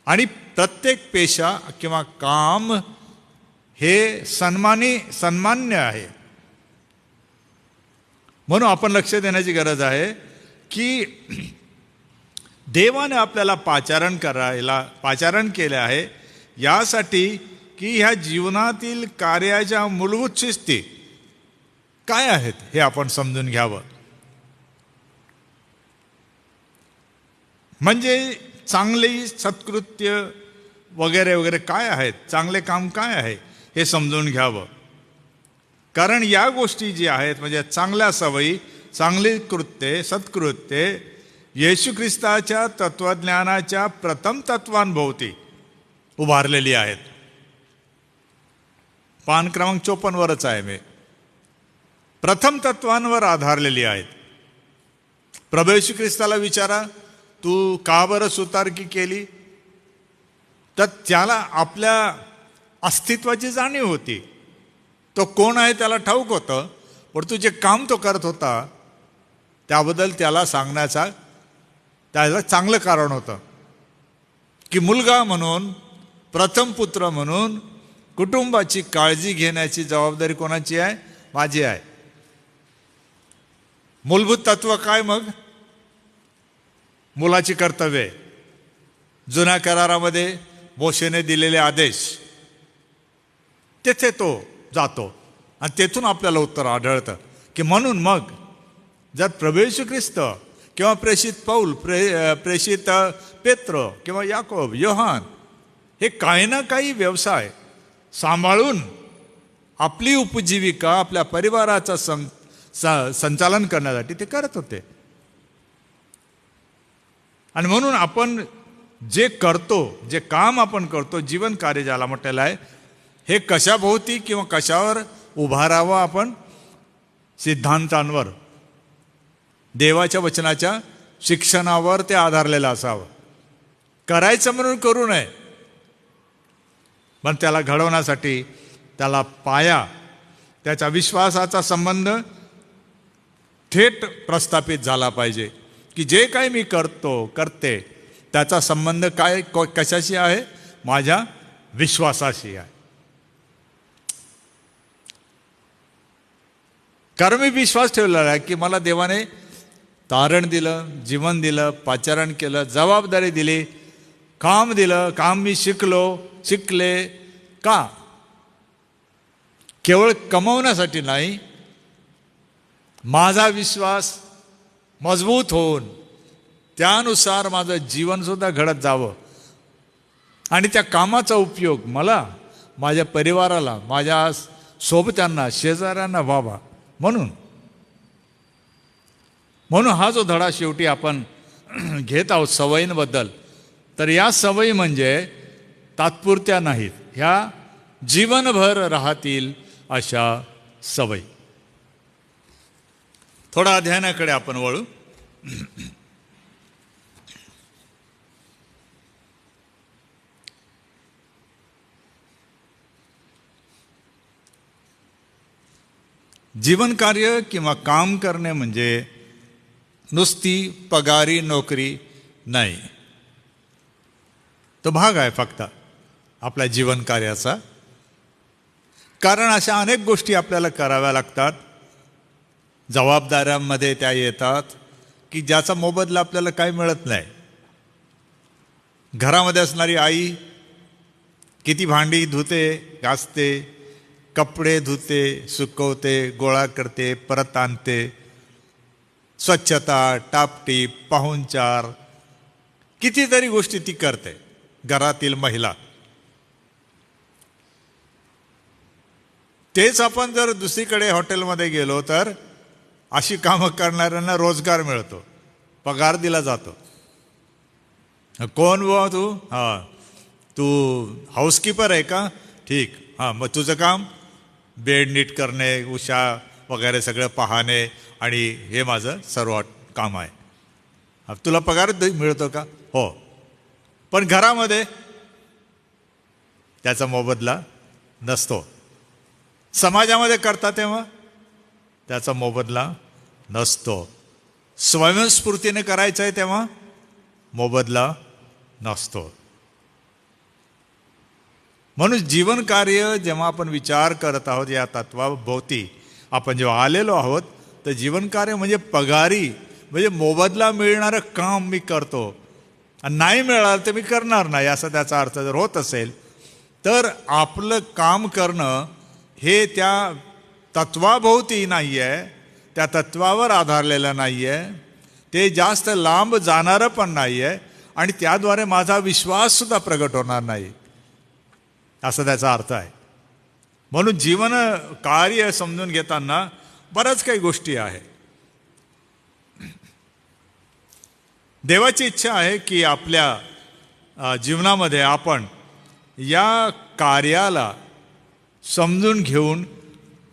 Speaker 2: आणि प्रत्येक पेशा किंवा काम हे सन्मान्य आहे. म्हणून आपण लक्ष देण्याची गरज आहे की देवाने आपल्याला पाचारण केले आहे यासाठी की ह्या जीवनातील कार्याच्या मूलभूत शिस्ती काय आहेत हे आपण समजून घ्यावं. म्हणजे चांगली सत्कृत्य वगैरे वगैरे काय आहेत, चांगले काम काय आहे हे समजून घ्यावं. कारण या गोष्टी जी आहेत, म्हणजे चांगल्या सवयी, चांगली कृत्ये, सत्कृत्ये येशू ख्रिस्ताच्या तत्वज्ञानाच्या प्रथम तत्वांभोवती उभारलेली आहेत. पान क्रमांक 54वरच आहे मी. प्रथम तत्वांवर आधारलेली आहेत. प्रभू येशू ख्रिस्ताला विचारा, तू का बरं सुतारकी केली? तर त्याला आपल्या अस्तित्वाची जाणीव होती. तो कोण आहे त्याला ठाऊक होतं, पण जे काम तो करत होता त्याबद्दल त्याला सांगण्याचा त्याला चांगलं कारण होतं की मुलगा म्हणून, प्रथम पुत्र म्हणून कुटुंबाची काळजी घेण्याची जबाबदारी कोणाची आहे? माझी आहे. मूलभूत तत्व काय मग? मुलाची कर्तव्ये. जुन्या करारामध्ये मोशेने दिलेले आदेश, तेथे तो जातो आणि तेथून आपल्याला उत्तर आढळतं की म्हणून मग जर प्रभू येशू ख्रिस्त किंवा प्रेषित पौल, प्रेषित पेत्र किंवा याकोब, योहान हे काही ना काही व्यवसाय सांभाळून आपली उपजीविका, आपल्या परिवाराचं संचालन करण्यासाठी ते करत होते. आणि म्हणून आपण जे करतो, जे काम आपण करतो, जीवन कार्य ज्याला म्हटलेलं आहे, हे कशाभोवती किंवा कशावर उभारावं? आपण सिद्धांतांवर, देवाच्या वचनाच्या शिक्षणावर ते आधारलेलं असावं. करायचं म्हणून करू नये, पण त्याला घडवण्यासाठी त्याला पाया, त्याच्या विश्वासाचा संबंध थेट प्रस्थापित झाला पाहिजे की जे काही मी करते त्याचा संबंध काय, कशाशी आहे? माझ्या विश्वासाशी आहे. कारण मी विश्वास ठेवलेला आहे की मला देवाने तारण दिलं, जीवन दिलं, पाचारण केलं, जबाबदारी दिली, काम दिलं, काम मी शिकले. का? केवळ कमवण्यासाठी नाही, माझा विश्वास मजबूत होऊन त्यानुसार माझं जीवनसुद्धा घडत जावं आणि त्या कामाचा उपयोग मला, माझ्या परिवाराला, माझ्या सोबत्यांना, शेजाऱ्यांना व्हावा. म्हणून हा जो धडा शेवटी आपण घेत आहोत सवयींबद्दल, तर या सवयी म्हणजे तात्पुरत्या नाहीत, ह्या जीवनभर राहतील अशा सवयी. थोडा अध्ययनाकडे आपण वळू. जीवन कार्य किंवा काम करणे म्हणजे नुसती पगारी नोकरी नाही. तो भाग आहे फक्त आपल्या जीवन कार्याचा. कारण अशा अनेक गोष्टी आपल्याला कराव्या लागतात, जबाबदाऱ्यांमध्ये त्या येतात की ज्याचा मोबदला आपल्याला काही मिळत नाही. घरामध्ये असणारी आई किती भांडी धुते, घासते, कपडे धुते, सुकवते, गोळा करते, परत आणते, स्वच्छता, टापटीप, पाहुणचार, कितीतरी गोष्टी ती करते घरातील महिला. तेच आपण जर दुसरीकडे हॉटेलमध्ये गेलो तर अशी कामं करणाऱ्यांना रोजगार मिळतो, पगार दिला जातो. कोण बुवा तू? हां, तू हाऊसकीपर आहे का? ठीक, हां, मग तुझं काम बेड नीट करणे, उशा वगैरे सगळं पाहणे, आणि हे माझं सर्व काम आहे. तुला पगार मिळतो का? हो. पण घरामध्ये त्याचा मोबदला नसतो. समाजामध्ये करता तेव्हा त्याचा मोबदला नसतो. स्वयंस्फूर्तीने करायचं आहे तेव्हा मोबदला नसतो. म्हणून जीवन कार्य जेव्हा आपण विचार करत आहोत, या तत्वाभोवती आपण जेव्हा आलेलो आहोत, तर जीवन कार्य म्हणजे पगारी, म्हणजे मोबदला मिळणारं काम मी करतो, आणि नाही मिळालं तर मी करणार नाही, असा त्याचा अर्थ जर होत असेल तर आपलं काम करणं हे त्या तत्वाभोवती नाही आहे, त्या तत्वावर आधारलेलं नाही आहे, ते जास्त लांब जाणारं पण नाही आहे, आणि त्याद्वारे माझा विश्वाससुद्धा प्रगट होणार नाही, असा त्याचा अर्थ आहे. म्हणून जीवन कार्य समजून घेताना बऱ्याच काही गोष्टी आहे. देवाची इच्छा आहे की आपल्या जीवनामध्ये आपण या कार्याला समजून घेऊन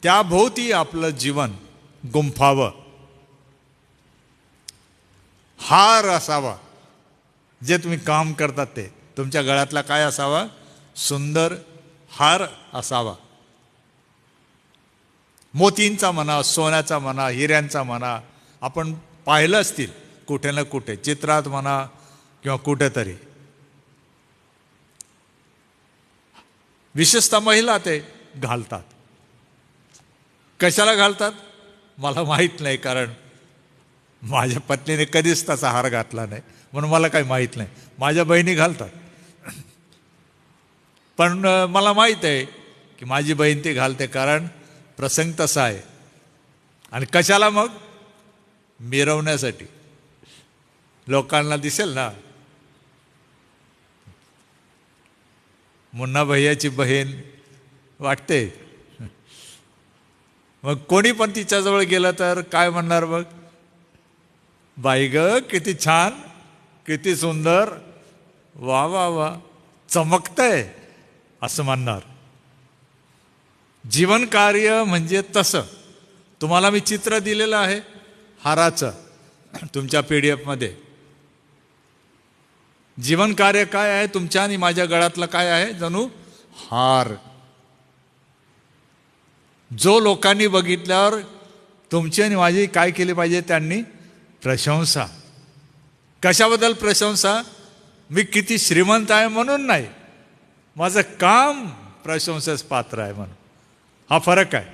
Speaker 2: त्याभोवती आपलं जीवन गुंफावं. हार असावा, जे तुम्ही काम करतात ते तुमच्या गळ्यातला काय असावा? सुंदर हार असावा. मोतींचा म्हणा, सोन्याचा म्हणा, हिऱ्यांचा म्हणा, आपण पाहिलं असतील कुठे ना कुठे, चित्रात म्हणा किंवा कुठेतरी. विशेषतः महिला ते घालतात. कशाला घालतात मला माहीत नाही, कारण माझ्या पत्नीने कधीच तसा हार घातला नाही, म्हणून मला काही माहीत नाही. माझ्या बहिणी घालतात, पण मला माहीत आहे की माझी बहीण ती घालते, कारण प्रसंग तसा आहे. आणि कशाला मग? मिरवण्यासाठी, लोकांना दिसेल ना मुन्ना भैयाची बहीण वाटते. मग कोणी पण तिच्याजवळ गेलं तर काय म्हणणार? मग बाई ग, किती छान, किती सुंदर, वा वा वा, चमकतंय, असं म्हणणार. जीवन कार्य म्हणजे तसं. तुम्हाला मी चित्र दिलेलं आहे हाराचं तुमच्या PDF मध्ये. जीवन कार्य काय आहे? तुमच्या आणि माझ्या गळ्यातलं काय आहे? जणू हार, जो लोकांनी बघितल्यावर तुमची आणि माझी काय केली पाहिजे? त्यांनी प्रशंसा. कशाबद्दल प्रशंसा? मी किती श्रीमंत आहे म्हणून नाही, माझं काम प्रशंसेस पात्र आहे म्हणून. हा फरक आहे,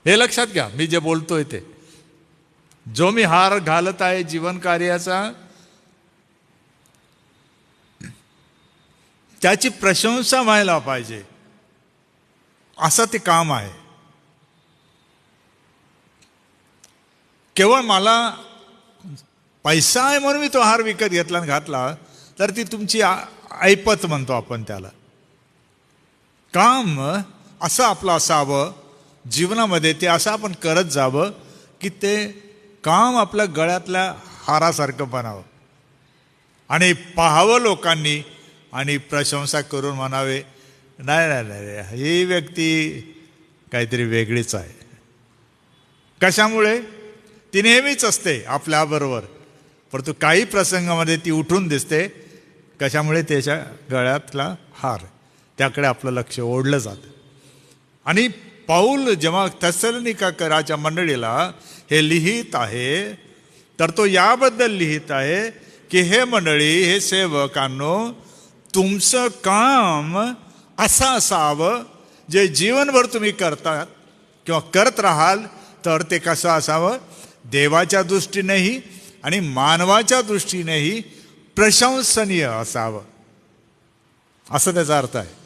Speaker 2: हे लक्षात घ्या. मी जे बोलतोय ते, जो मी हार घालत आहे जीवन कार्याचा, त्याची प्रशंसा व्हायला पाहिजे, असं ते काम आहे. केवळ मला पैसा आहे म्हणून मी तो हार विकत घेतला आणि घातला तर ती तुमची ऐपत म्हणतो आपण त्याला. काम असं आपलं असावं जीवनामध्ये, ते असं आपण करत जावं की ते काम आपल्या गळ्यातल्या हारासारखं बनावं आणि पाहावं लोकांनी आणि प्रशंसा करून म्हणावे, नाही नाही नाही, ही व्यक्ती काहीतरी वेगळीच आहे. कशामुळे? ती नेहमीच असते आपल्याबरोबर, परंतु काही प्रसंगामध्ये ती उठून दिसते. कशामुळे? त्याच्या गळ्यातला हार, त्याकडे आपलं लक्ष ओढलं जातं. आणि पाऊल जेव्हा थेसलोनिकेच्या मंडळीला हे लिहित आहे, तर तो याबद्दल लिहित आहे की हे मंडळी, हे सेवकांनो, तुमचं काम असं असावं जे जीवनभर तुम्ही करतात किंवा करत राहाल, तर ते कसं असावं? देवाच्या दृष्टीनेही आणि मानवाच्या दृष्टीनेही प्रशंसनीय असावं, असं त्याचा अर्थ आहे.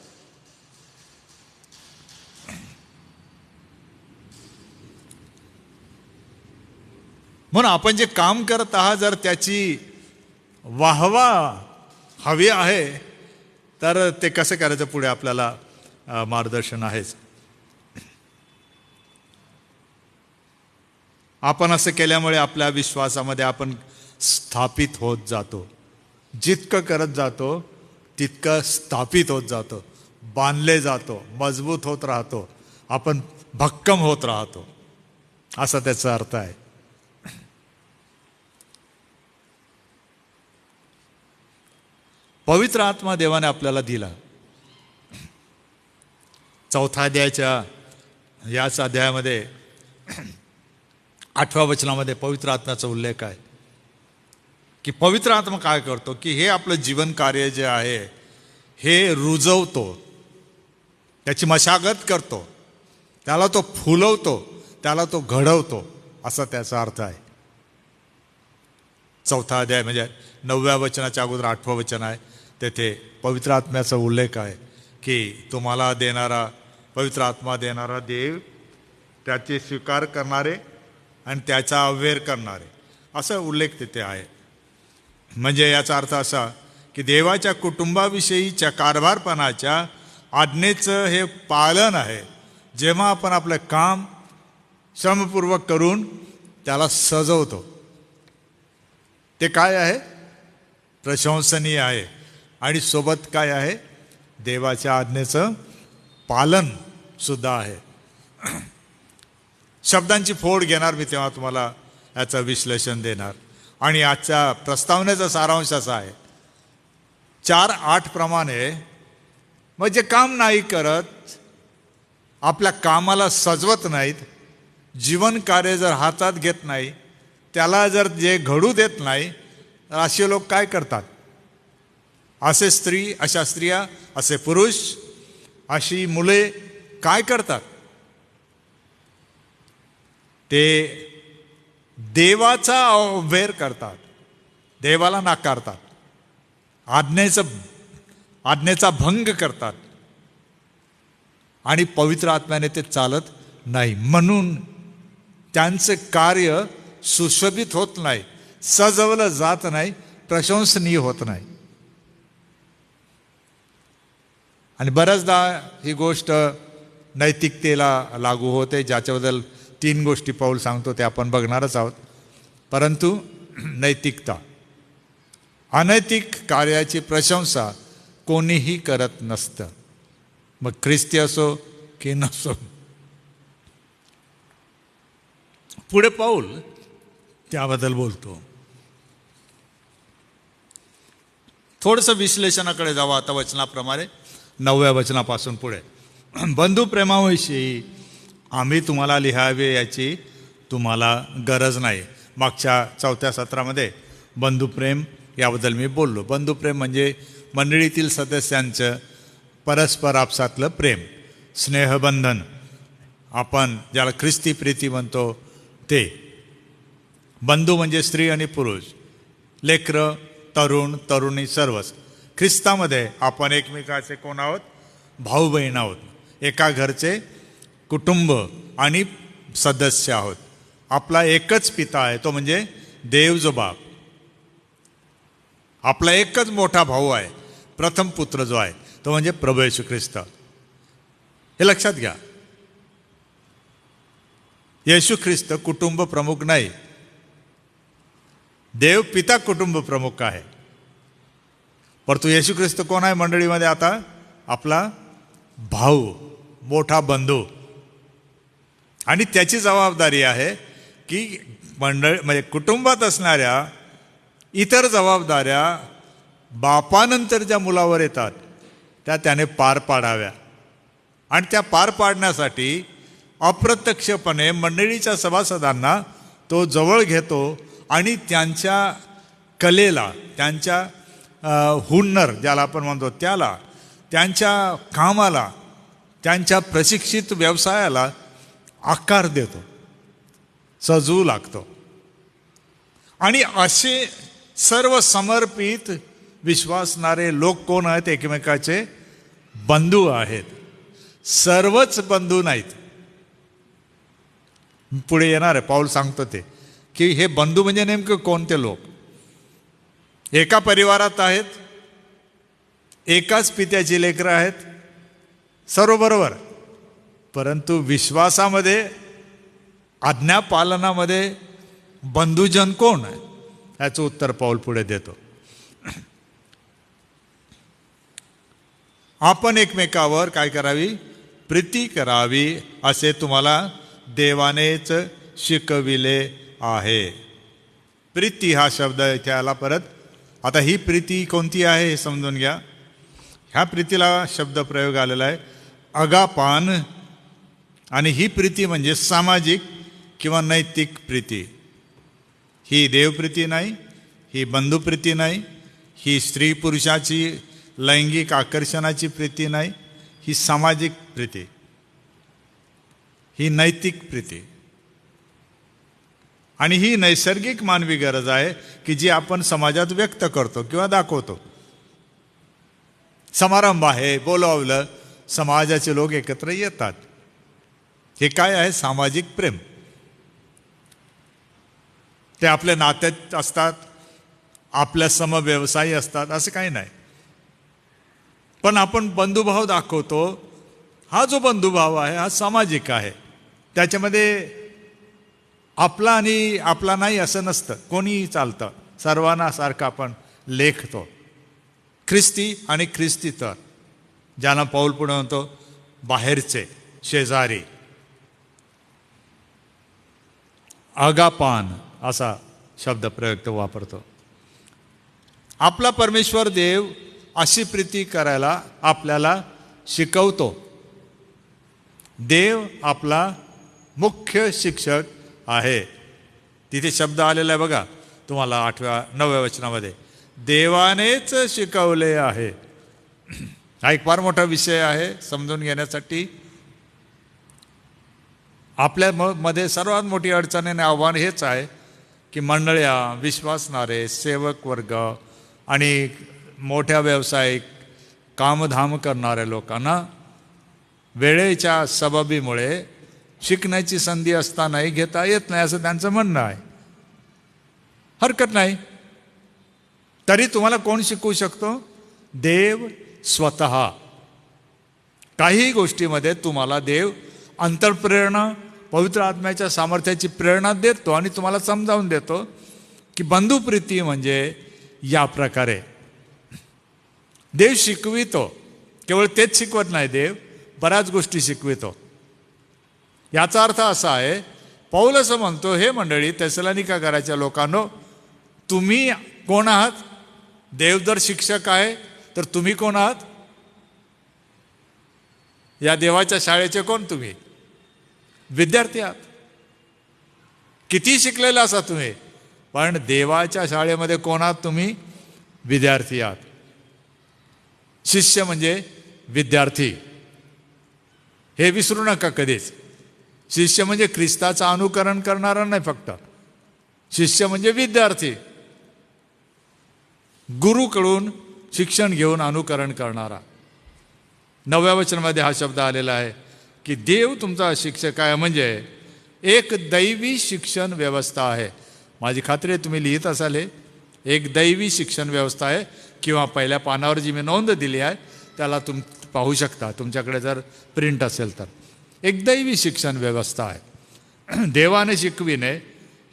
Speaker 2: म्हणून आपण जे काम करत आहात, जर त्याची वाहवा हवी आहे तर ते कसं करायचं पुढे आपल्याला मार्गदर्शन आहेच. आपण असं केल्यामुळे आपल्या विश्वासामध्ये आपण स्थापित होत जातो. जितकं करत जातो तितकं स्थापित होत जातो, बांधले जातो, मजबूत होत राहतो, आपण भक्कम होत राहतो, असा त्याचा अर्थ आहे. पवित्र आत्मा देवाने आपल्याला दिला. 4थ्या अध्यायाच्या याच अध्यायामध्ये 8व्या वचनामध्ये पवित्र आत्म्याचा उल्लेख आहे की पवित्र आत्मा काय करतो की हे आपलं जीवन कार्य जे आहे हे रुजवतो, त्याची मशागत करतो, त्याला तो फुलवतो, त्याला तो घडवतो, असा त्याचा अर्थ आहे. 4था अध्याय म्हणजे 9व्या वचनाच्या अगोदर 8वं वचन आहे, तेथे पवित्र आत्म्याचा उल्लेख आहे की तुम्हाला देणारा, पवित्र आत्मा देणारा देव, त्याचे स्वीकार करणारे आणि त्याचा अव्यय करणारे, असा उल्लेख तिथे आहे. म्हणजे याचा अर्थ असा की देवाच्या कुटुंबाविषयीच्या कारभारपणाच्या आज्ञेचं हे पालन आहे. जेव्हा आपण आपलं काम श्रमपूर्वक करून त्याला सजवतो, ते काय आहे? प्रशंसनीय आहे. आणि सोबत काय आहे? देवाच्या आज्ञेचं पालन सुद्धा आहे. शब्दांची फोड घेणार मी तेव्हा तुम्हाला याचं विश्लेषण देणार. आणि आजच्या प्रस्तावनेचा सारांश असा आहे, 4:8 प्रमाणे मग जे काम नाही करत, आपल्या कामाला सजवत नाहीत, जीवन कार्य जर हातात घेत नाही, त्याला जर जे घडू देत नाही, तर असे लोक काय करतात? असे स्त्री, अशा स्त्रिया, असे पुरुष, अशी मुले काय करतात? ते देवाचा अवहेर करतात, देवाला नाकारतात, आज्ञेचा भंग करतात आणि पवित्र आत्म्याने ते चालत नाही. म्हणून त्यांचे कार्य सुशोभित होत नाही, सजवलं जात नाही, प्रशंसनीय होत नाही. आणि बऱ्याचदा ही गोष्ट नैतिकतेला लागू होते, ज्याच्याबद्दल 3 गोष्टी पाऊल सांगतो ते आपण बघणारच आहोत. परंतु नैतिकता, अनैतिक कार्याची प्रशंसा कोणीही करत नसतं, मग ख्रिस्ती असो की नसो. पुढे पाऊल त्याबद्दल बोलतो. थोडंसं विश्लेषणाकडे जावं आता वचनाप्रमाणे 9व्या वचनापासून पुढे. बंधुप्रेमाविषयी आम्ही तुम्हाला लिहावे याची तुम्हाला गरज नाही. मागच्या 4थ्या सत्रामध्ये बंधुप्रेम याबद्दल मी बोललो. बंधुप्रेम म्हणजे मंडळीतील सदस्यांचं परस्पर आपसातलं प्रेम, स्नेहबंधन, आपण ज्याला ख्रिस्ती प्रीती म्हणतो ते. बंधू म्हणजे स्त्री आणि पुरुष, लेकरं, तरुण, तरुणी, सर्वच. ख्रिस्तामध्ये आपण एकमेकाचे कोण आहोत? भाऊ बहीण आहोत, एका घरचे कुटुंब आणि सदस्य आहोत. आपला एकच पिता आहे, तो म्हणजे देव जो बाप. आपला एकच मोठा भाऊ आहे, प्रथम पुत्र जो आहे तो म्हणजे प्रभू येशू ख्रिस्त. हे लक्षात घ्या. येशू ख्रिस्त कुटुंब प्रमुख नाही, देव पिता कुटुंब प्रमुख आहे. परंतु येशू ख्रिस्त कोण आहे मंडळीमध्ये? आता आपला भाऊ, मोठा बंधू. आणि त्याची जबाबदारी आहे की म्हणजे कुटुंबात असणाऱ्या इतर जबाबदाऱ्या बापानंतर ज्या मुलावर येतात त्या त्याने पार पाडाव्या. आणि त्या पार पाडण्यासाठी अप्रत्यक्षपणे मंडळीच्या सभासदांना तो जवळ घेतो आणि त्यांच्या कलेला, त्यांच्या हुन्नर ज्याला आपण म्हणतो त्याला, त्यांच्या कामाला, त्यांच्या प्रशिक्षित व्यवसायाला आकार देतो, सजवू लागतो. आणि असे सर्व समर्पित विश्वासणारे लोक कोण आहेत? एकमेकाचे बंधू आहेत. सर्वच बंधू नाहीत. पुढे येणार आहे पाऊल सांगतो ते की हे बंधू म्हणजे नेमकं कोणते लोक? एका परिवारात आहेत, एकाच पित्याची लेकरं आहेत, सर्व बरोबर. परंतु विश्वासामध्ये, आज्ञापालनामध्ये बंधुजन कोण आहे? याचं उत्तर पाऊल पुढे देतो. आपण एकमेकावर काय करावी? प्रीती करावी असे तुम्हाला देवानेच शिकविले आहे. प्रीती हा शब्द इथे आला परत. आता ही प्रीती कोणती आहे हे समजून घ्या. ह्या प्रीतीला शब्द प्रयोग आलेला आहे अगापान. आणि ही प्रीती म्हणजे सामाजिक किंवा नैतिक प्रीती. ही देवप्रीती नाही, ही बंधुप्रीती नाही, ही स्त्री पुरुषाची लैंगिक आकर्षणाची प्रीती नाही, ही सामाजिक प्रीती, ही नैतिक प्रीती. आणि ही नैसर्गिक मानवी गरज आहे की जी आपण समाजात व्यक्त करतो किंवा दाखवतो. समारंभ आहे, बोलावलं, समाजाचे लोक एकत्र येतात. हे काय आहे? सामाजिक प्रेम. ते आपल्या नात्यात असतात, आपल्या समव्यवसायी असतात, असं काही नाही. पण आपण बंधुभाव दाखवतो. हा जो बंधुभाव आहे हा सामाजिक आहे. त्याच्यामध्ये आपला आणि आपला नाही असं नसतं, कोणीही चालतं. सर्वांना सारखं आपण लेखतो. ख्रिस्ती आणि ख्रिस्तीतर ज्यांना पौल पुढे म्हणतो बाहेरचे, शेजारी. आगापान असा शब्द प्रयोग तो वापरतो. आपला परमेश्वर देव अशी प्रीती करायला आपल्याला शिकवतो. देव आपला मुख्य शिक्षक आहे. तिथे शब्द आलेला आहे बघा तुम्हाला 9व्या वचनामध्ये, देवानेच शिकवले आहे. हा एक फार मोठा विषय आहे समजून घेण्यासाठी. आपल्या मध्ये सर्वात मोठी अडचण आणि आव्हान हेच आहे की मंडळ्या, विश्वासणारे, सेवक वर्ग आणि मोठ्या व्यावसायिक कामधाम करणाऱ्या लोकांना वेळेच्या सबबीमुळे शिकण्याची संधी असतानाही घेता येत नाही असं त्यांचं म्हणणं आहे. हरकत नाही. तरी तुम्हाला कोण शिकवू शकतो? देव स्वतः. काही गोष्टीमध्ये तुम्हाला देव अंतर्प्रेरणा, पवित्र आत्म्याच्या सामर्थ्याची प्रेरणा देतो आणि तुम्हाला समजावून देतो की बंधुप्रीती म्हणजे या प्रकारे. देव शिकवितो. केवळ तेच शिकवत नाही, देव बऱ्याच गोष्टी शिकवितो. याचा अर्थ असा आहे, पौल असं म्हणतो, हे मंडळी, तेसलोनिका घराच्या लोकांनो, तुम्ही कोण आहात? देव जर शिक्षक आहे तर तुम्ही कोण आहात? या देवाच्या शाळेचे कोण? तुम्ही विद्यार्थी आहात. किती शिकलेले असा तुम्ही, पण देवाच्या शाळेमध्ये कोण आहात? तुम्ही विद्यार्थी आहात. शिष्य म्हणजे विद्यार्थी, हे विसरू नका कधीच. शिष्य म्हणजे ख्रिस्ताचं अनुकरण करणारा नाही फक्त. शिष्य म्हणजे विद्यार्थी, गुरुकडून शिक्षण घेऊन अनुकरण करणारा. 9व्या वचनामध्ये हा शब्द आलेला आहे की देव तुमचा शिक्षक आहे, म्हणजे एक दैवी शिक्षण व्यवस्था आहे. माझी खात्री आहे तुम्ही लिहित असाल हे. एक दैवी शिक्षण व्यवस्था आहे, किंवा पहिल्या पानावर जी मी नोंद दिली आहे त्याला पाहू शकता तुमच्याकडे जर प्रिंट असेल तर. एक दैवी शिक्षण व्यवस्था आहे. देवाने शिकविणे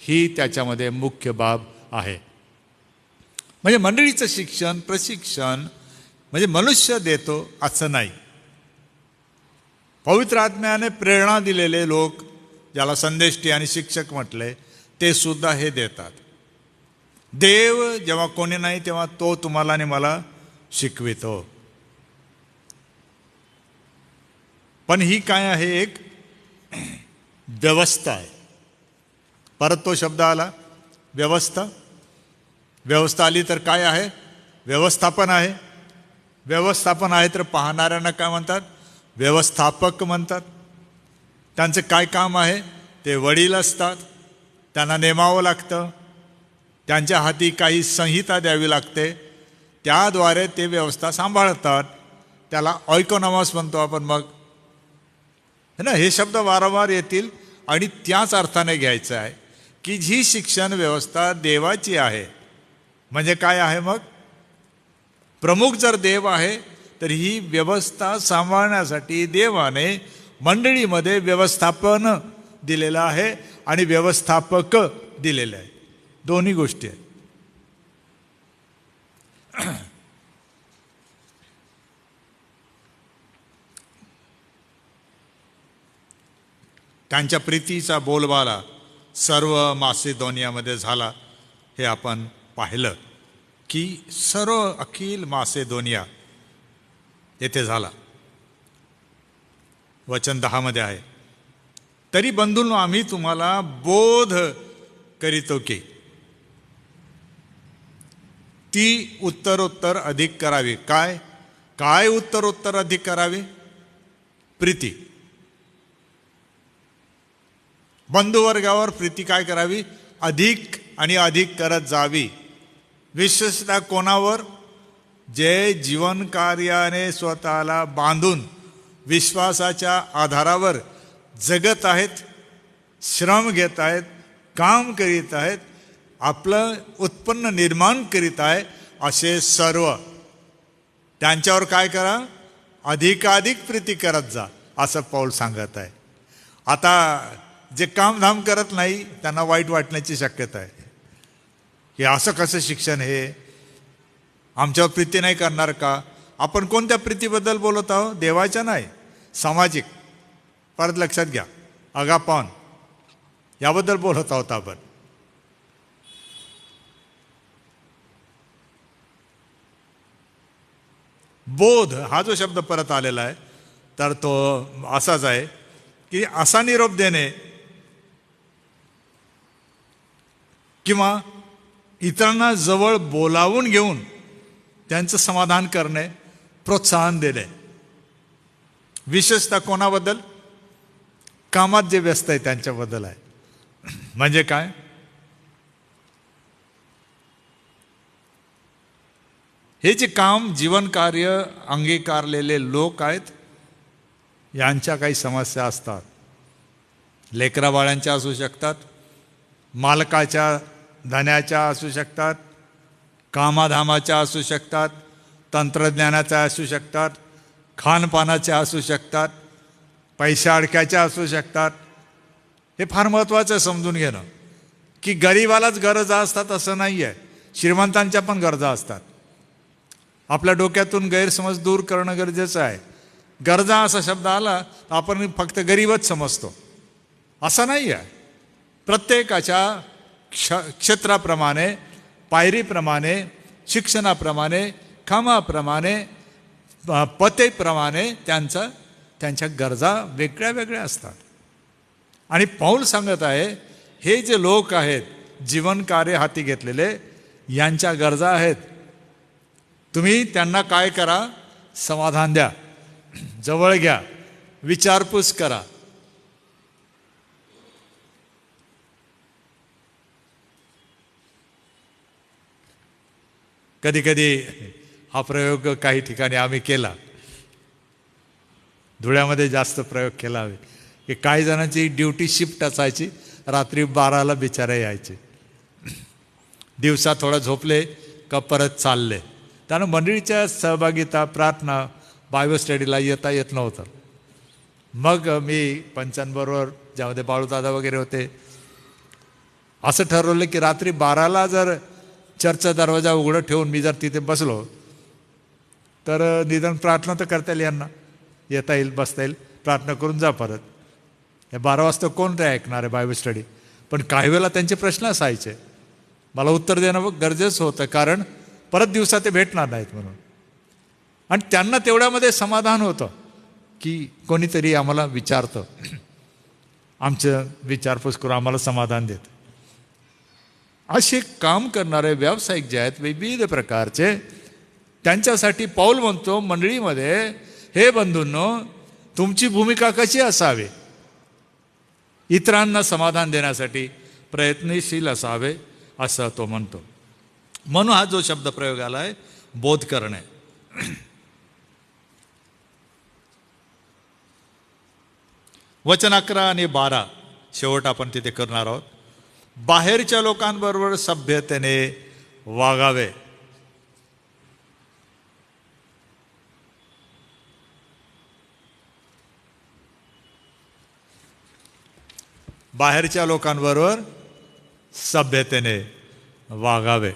Speaker 2: ही त्याच्यामध्ये मुख्य बाब आहे. म्हणजे मंडळीचं शिक्षण, प्रशिक्षण म्हणजे मनुष्य देतो असं नाही. पवित्र आत्म्याने प्रेरणा दिलेले लोक, ज्याला संदेष्टी आणि शिक्षक म्हटले, ते सुद्धा हे देतात. देव जेव्हा कोणी नाही तेव्हा तो तुम्हाला आणि मला शिकवितो. पण ही काय आहे? एक व्यवस्था आहे. परत तो शब्द आला, व्यवस्था. व्यवस्था आली तर काय आहे? व्यवस्थापन आहे. व्यवस्थापन आहे तर पाहणाऱ्यांना काय म्हणतात? व्यवस्थापक म्हणतात. त्यांचं काय काम आहे? ते वडील असतात, त्यांना नेमावं लागतं, त्यांच्या हाती काही संहिता द्यावी लागते, त्याद्वारे ते व्यवस्था सांभाळतात. त्याला ऑइकोनॉमस म्हणतो आपण. मग ना, हे शब्द वारंवार येतील आणि त्याच अर्थाने घ्यायचं आहे की ही शिक्षण व्यवस्था देवाची आहे. म्हणजे काय आहे मग? प्रमुख जर देव आहे तर ही व्यवस्था सांभाळण्यासाठी देवाने मंडळीमध्ये व्यवस्थापन दिलेलं आहे आणि व्यवस्थापक दिलेले आहे. दोन्ही गोष्टी आहेत. त्यांच्या प्रीतीचा बोलबाला सर्व मासेदोनियामध्ये झाला. हे आपण पाहिलं की सर्व अखिल मासेदोनिया येथे झाला. वचन 10 मध्ये आहे, तरी बंधूंनो आम्ही तुम्हाला बोध करीतो की ती उत्तरोत्तर अधिक करावी. काय काय उत्तरोत्तर अधिक करावी? प्रीती. बंधुवर्गावर प्रीती काय करावी? अधिक आणि अधिक करत जावी. विशेषतः कोणावर? जे जीवन कार्याने स्वतःला बांधून विश्वासाच्या आधारावर जगत आहेत, श्रम घेत आहेत, काम करीत आहेत, आपलं उत्पन्न निर्माण करीत आहे, असे सर्व त्यांच्यावर काय करा? अधिकाधिक प्रीती करत जा, असं पौल सांगत आहे. आता जे कामधाम करत नाही त्यांना वाईट वाटण्याची शक्यता आहे की असं कसं शिक्षण, हे आमच्यावर प्रीती नाही करणार का? आपण कोणत्या प्रीतीबद्दल बोलत आहोत? देवाच्या नाही, सामाजिक. परत लक्षात घ्या, अगापान याबद्दल बोलत आहोत आपण. बोध हा जो शब्द परत आलेला आहे तर तो असाच आहे की असा निरोप देणे किंवा इतरांना जवळ बोलावून घेऊन त्यांचं समाधान करणे, प्रोत्साहन देणे. विशेषतः कोणाबद्दल? कामात जे व्यस्त आहे त्यांच्याबद्दल आहे. म्हणजे काय? हे जे काम जीवन कार्य अंगीकारलेले लोक आहेत यांच्या काही समस्या असतात. लेकराबाळ्यांच्या असू शकतात, मालकाच्या धन्याच्या असू शकतात, कामाधामाच्या असू शकतात, तंत्रज्ञानाच्या असू शकतात, खानपानाच्या असू शकतात, पैशा अडक्याच्या असू शकतात. हे फार महत्त्वाचं आहे समजून घेणं की गरिबालाच गरजा असतात असं नाही आहे, श्रीमंतांच्या पण गरजा असतात. आपल्या डोक्यातून गैरसमज दूर करणं गरजेचं आहे. गरजा असा शब्द आला तर आपण फक्त गरीबच समजतो, असं नाही आहे. प्रत्येकाच्या क्षेत्राप्रमाणे, पायरीप्रमाणे, शिक्षणाप्रमाणे, कामाप्रमाणे, पतेप्रमाणे त्यांच्या गरजा वेगळ्या वेगळ्या असतात. आणि पौल सांगत आहे हे जे लोक आहेत जीवन कार्य हाती घेतलेले यांच्या गरजा आहेत. तुम्ही त्यांना काय करा? समाधान द्या, जवळ घ्या, विचारपूस करा. कधी कधी हा प्रयोग काही ठिकाणी आम्ही केला. धुळ्यामध्ये जास्त प्रयोग केला आहे की काही जणांची ड्युटी शिफ्ट असायची, रात्री 12ला बिचारे यायचे, दिवसा थोडं झोपले का परत चालले. त्यानं मंडळीच्या सहभागिता, प्रार्थना, बायबल स्टडीला येता येत नव्हतं. मग मी पंचांबरोबर ज्यामध्ये बाळूदादा वगैरे होते असं ठरवलं की रात्री 12ला जर चर्चचा दरवाजा उघडं ठेवून मी जर तिथे बसलो तर निदान प्रार्थना तर करता येईल, यांना येता येईल, बसता येईल, प्रार्थना करून जा परत. या 12 वाजता कोण ते ऐकणार आहे बायबल स्टडी? पण काही वेळेला त्यांचे प्रश्न असायचे, मला उत्तर देणं गरजेचं होतं कारण परत दिवसात ते भेटणार नाहीत म्हणून. आणि त्यांना तेवढ्यामध्ये समाधान होतं की कोणीतरी आम्हाला विचारतं, आमचं विचारपूस करून आम्हाला समाधान देतं. असे काम करणारे व्यावसायिक जे आहेत विविध प्रकारचे, त्यांच्यासाठी पौल म्हणतो मंडळीमध्ये, हे बंधूंनो तुमची भूमिका कशी असावी? इतरांना समाधान देण्यासाठी प्रयत्नशील असावे असं तो म्हणतो. म्हणून हा जो शब्द प्रयोग आला आहे बोध करणे. वचन 11 आणि 12 शेवट आपण तिथे करणार आहोत. बाहेरच्या लोकांबरोबर सभ्यतेने वागावे. बाहेरच्या लोकांबरोबर सभ्यतेने वागावे.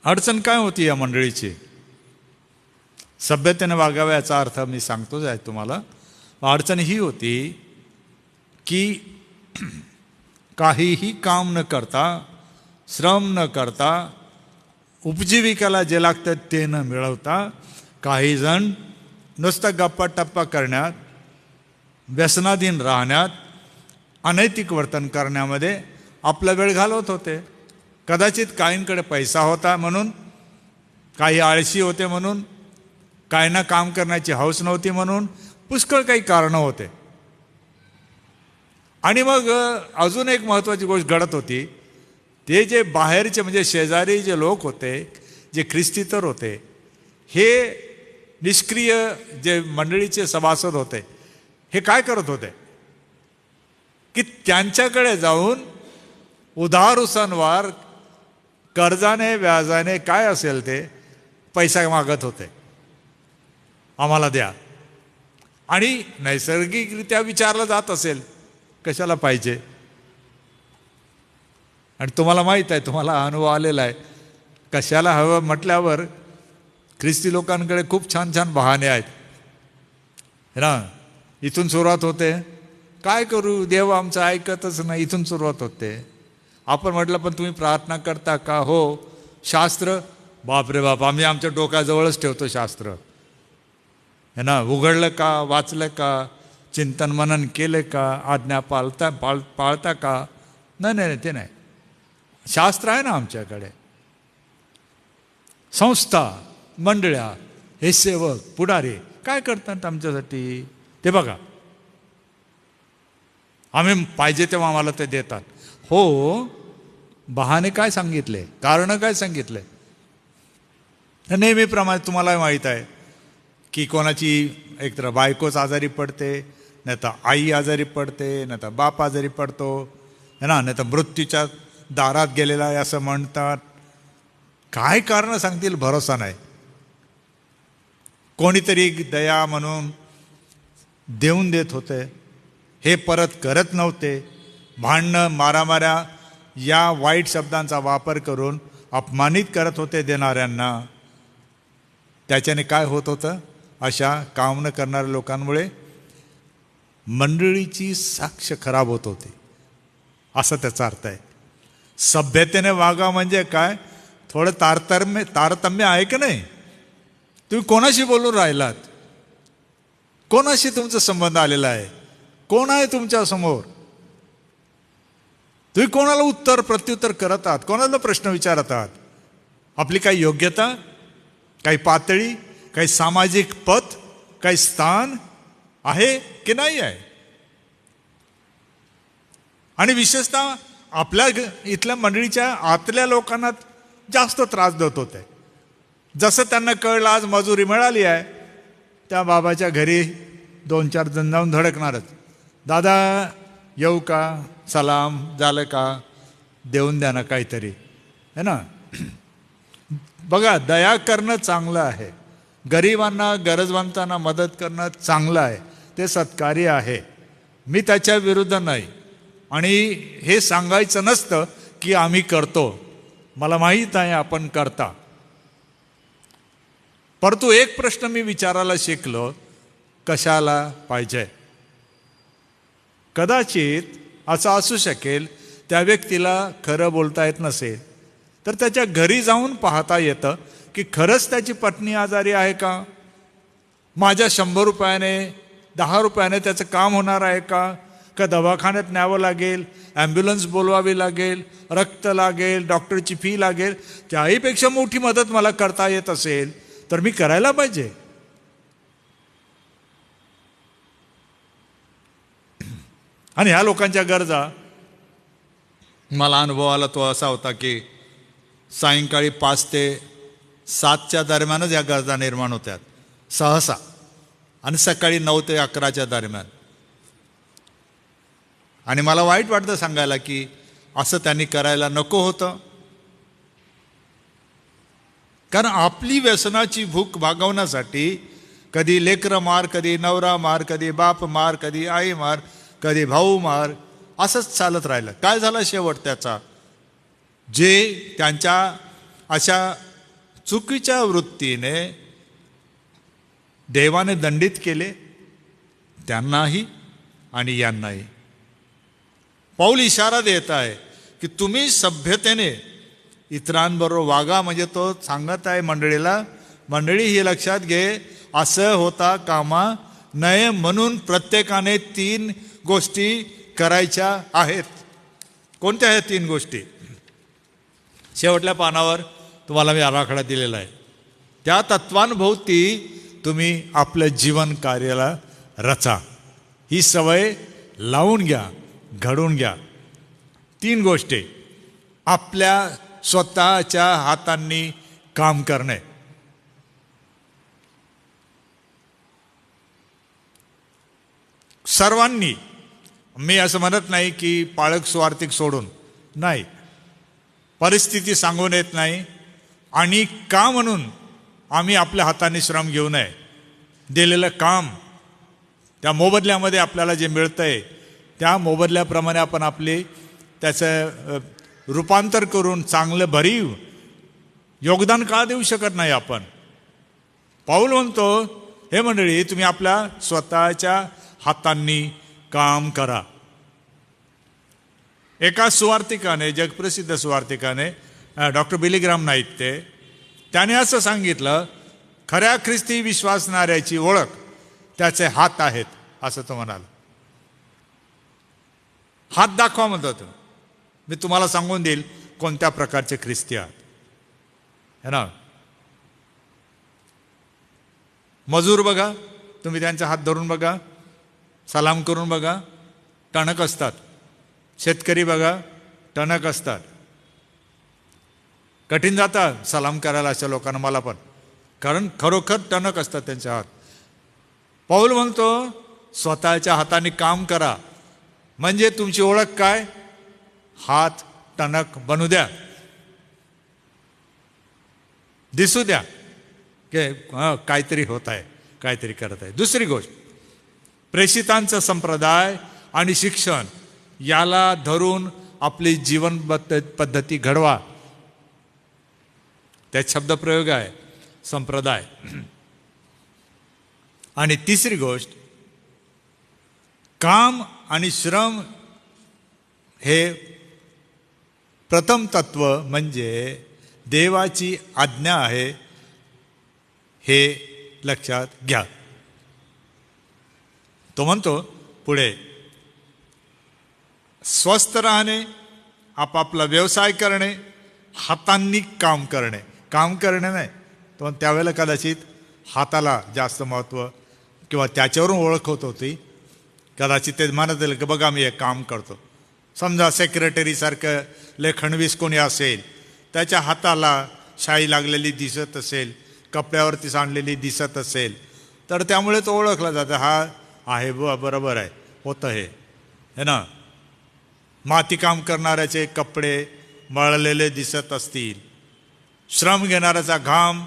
Speaker 2: अडचण काय होती या मंडळीची? सभ्यतेने वागावे याचा अर्थ मी सांगतोच आहे तुम्हाला. अडचण ही होती की काहीही काम न करता, श्रम न करता, उपजीविकेला जे लागतं ते न मिळवता काही जण नुसतं गप्पा टप्पा करण्यात, व्यसनाधीन राहण्यात, अनैतिक वर्तन करण्यामध्ये आपला वेळ घालवत होते. कदाचित काहींकडे पैसा होता म्हणून, काही आळशी होते म्हणून, काहींना काम करण्याची हौस नव्हती म्हणून, पुष्कळ काही कारणं होते. आणि मग अजून एक महत्त्वाची गोष्ट घडत होती. ते जे बाहेरचे म्हणजे शेजारी जे लोक होते, जे ख्रिस्तीतर होते, हे निष्क्रिय जे मंडळीचे सभासद होते, हे काय करत होते की त्यांच्याकडे जाऊन उधार उसनवार कर्जाने व्याजाने काय असेल ते पैसा मागत होते, आम्हाला द्या. आणि नैसर्गिकरित्या विचारलं जात असेल कशाला पाहिजे, आणि तुम्हाला माहीत आहे, तुम्हाला अनुभव आलेला आहे, कशाला हवं म्हटल्यावर ख्रिस्ती लोकांकडे खूप छान छान बहाणे आहेत ना. इथून सुरुवात होते, काय करू, देव आमचं ऐकतच नाही, इथून सुरुवात होते. आपण म्हटलं पण तुम्ही प्रार्थना करता का? हो. शास्त्र, बापरे बाप, आम्ही आमच्या डोक्याजवळच ठेवतो शास्त्र, है ना. उघडलं का, वाचलं का, चिंतन मनन केलं का, आज्ञा पाळता का? नाही नाही, ते नाही. शास्त्र आहे ना आमच्याकडे. संस्था, मंडळ्या, हे सेवक, पुढारी काय करतात आमच्यासाठी ते बघा. आम्ही पाहिजे तेव्हा आम्हाला ते देतात. हो, बहाणे काय सांगितले, कारण काय सांगितले. नेहमीप्रमाणे तुम्हाला माहीत आहे की कोणाची एकतर बायकोच आजारी पडते, नाही तर आई आजारी पडते, नाही तर बाप आजारी पडतो, है ना, नाही तर मृत्यूच्या दारात गेलेला आहे असं म्हणतात. काय कारण सांगतील, भरोसा नाही. कोणीतरी दया म्हणून देऊन देत होते, हे परत करत नव्हते. भांडणं, मारामाऱ्या या वाईट शब्दांचा वापर करून अपमानित करत होते देणाऱ्यांना. त्याच्याने काय होत होतं, अशा काम न करणाऱ्या लोकांमुळे मंडळीची साक्ष खराब होत होती, असं त्याचा अर्थ आहे. सभ्यतेने वागा म्हणजे काय, थोडं तारतम्य आहे की नाही. तुम्ही कोणाशी बोलून राहिलात, कोणाशी तुमचा संबंध आलेला आहे, कोण आहे तुमच्या समोर, तुम्ही कोणाला उत्तर प्रत्युत्तर करत आहात, कोणाला प्रश्न विचारत आहात. आपली काही योग्यता, काही पातळी, काही सामाजिक पद, काही स्थान आहे की नाही आहे. आणि विशेषतः आपल्या इथल्या मंडळीच्या आतल्या लोकांना जास्त त्रास देत होते. जसं त्यांना कळलं आज मजुरी मिळाली आहे, त्या बाबाच्या घरी 2-4 जण जाऊन धडकणारच. दादा येऊ का, सलाम झालं का, देऊन द्या ना काहीतरी, है ना. बघा, दया करणं चांगलं आहे, गरिबांना गरजवंतांना मदत करणं चांगलं आहे, ते सत्कार्य आहे. मी त्याच्या विरुद्ध नाही. आणि हे सांगायचं नसतं की आम्ही करतो, मला माहीत आहे आपण करता. परंतु एक प्रश्न मी विचारायला शिकलो, कशाला पाहिजे. कदाचित असं असू शकेल, त्या व्यक्तीला खरं बोलता येत नसेल, तर त्याच्या घरी जाऊन पाहता येतं की खरंच त्याची पत्नी आजारी आहे का, माझ्या 100 रुपयाने 10 रुपयाने त्याचं काम होणार आहे का दवाखान्यात न्यावं लागेल, ॲम्ब्युलन्स बोलवावी लागेल, रक्त लागेल, डॉक्टरची फी लागेल. त्याहीपेक्षा मोठी मदत मला करता येत असेल तर मी करायला पाहिजे. आणि ह्या लोकांच्या गरजा, मला अनुभव आला तो असा होता की सायंकाळी 5 ते 7च्या दरम्यानच या गरजा निर्माण होत्यात सहसा, आणि सकाळी 9 ते 11च्या दरम्यान. आणि मला वाईट वाटतं सांगायला की असं त्यांनी करायला नको होतं. कारण आपली व्यसनाची भूक भागवण्यासाठी कधी लेकरं मार, कधी नवरा मार, कधी बाप मार, कधी आई मार, कधी भाऊ मार, असंच चालत राहिलं. काय झालं शेवट त्याचा, जे त्यांच्या अशा चुकीच्या वृत्तीने देवाने दंडित केले, त्यांनाही आणि यांनाही. पाऊल इशारा देत आहे की तुम्ही सभ्यतेने इतरांबरोबर वागा. म्हणजे तो सांगत आहे मंडळीला, मंडळी ही लक्षात घे, असं होता कामा नये, म्हणून प्रत्येकाने 3 गोष्टी करायच्या आहेत. कोणत्या आहेत 3 गोष्टी? शेवटल्या पानावर तुम्हाला मी आराखडा दिलेला आहे. त्या तत्वांभोवती तुम्ही आपलं जीवन कार्याला रचा. ही सवय लावून घ्या, घडवून घ्या. 3 गोष्टी. आपल्या स्वतःच्या हातांनी काम करणे, सर्वांनी. मी असं म्हणत नाही की पाळक स्वार्थिक सोडून, नाही, परिस्थिती सांगून येत नाही. आणि का म्हणून आम्ही आपल्या हाताने श्रम घेऊ नये. दिलेलं काम, त्या मोबदल्यामध्ये आपल्याला जे मिळतंय त्या मोबदल्याप्रमाणे आपण आपली त्याचं रूपांतर करून चांगलं भरीव योगदान का देऊ शकत नाही आपण? पाऊल म्हणतो, हे मंडळी, तुम्ही आपल्या स्वतःच्या हातांनी काम करा. एका सुवार्तिकाने, जगप्रसिद्ध सुवार्तिकाने, डॉक्टर बिली ग्राम नाईक त्याने असं सांगितलं, खऱ्या ख्रिस्ती विश्वासणाऱ्याची ओळख त्याचे हात आहेत, असं तो म्हणाला. हात दाखवा म्हणतो. मी तुम्हाला सांगून देईल कोणत्या प्रकारचे ख्रिस्ती आहात, है ना. मजूर बघा, तुम्ही त्यांचा हात धरून बघा, सलाम करून बघा, टणक असतात. शेतकरी बघा, टणक असतात. कठीण जातात सलाम करायला अशा लोकांना, मला पण, कारण खरोखर टणक असतात त्यांचे हात. पाऊल म्हणतो, स्वतःच्या हाताने काम करा, म्हणजे तुमची ओळख काय? हात टणक बनू द्या, दिसू द्या की काहीतरी होत आहे, काहीतरी करत आहे. दुसरी गोष्ट, प्रेषितांचा संप्रदाय आणि शिक्षण याला धरून आपली जीवन पद्धती घडवा. त्यात शब्दप्रयोग आहे, संप्रदाय. आणि तिसरी गोष्ट, काम आणि श्रम हे प्रथम तत्व म्हणजे देवाची आज्ञा आहे, हे लक्षात घ्या. तो म्हणतो पुढे, स्वस्थ राहणे, आपापला व्यवसाय करणे, हातांनी काम करणे. काम करणे नाही, तो त्यावेळेला कदाचित हाताला जास्त महत्त्व किंवा त्याच्यावरून ओळख होत होती. कदाचित ते म्हणत येईल की बघा मी हे काम करतो. समजा सेक्रेटरीसारखं लेखणवीस कोणी असेल, त्याच्या हाताला शाई लागलेली दिसत असेल, कपड्यावरती सांडलेली दिसत असेल, तर त्यामुळे तो ओळखला जातं, हा आहे बरोबर आहे, होतं हे ना. माती काम करणाऱ्याचे कपडे मळलेले दिसत असतील, श्रम घेणाऱ्याचा घाम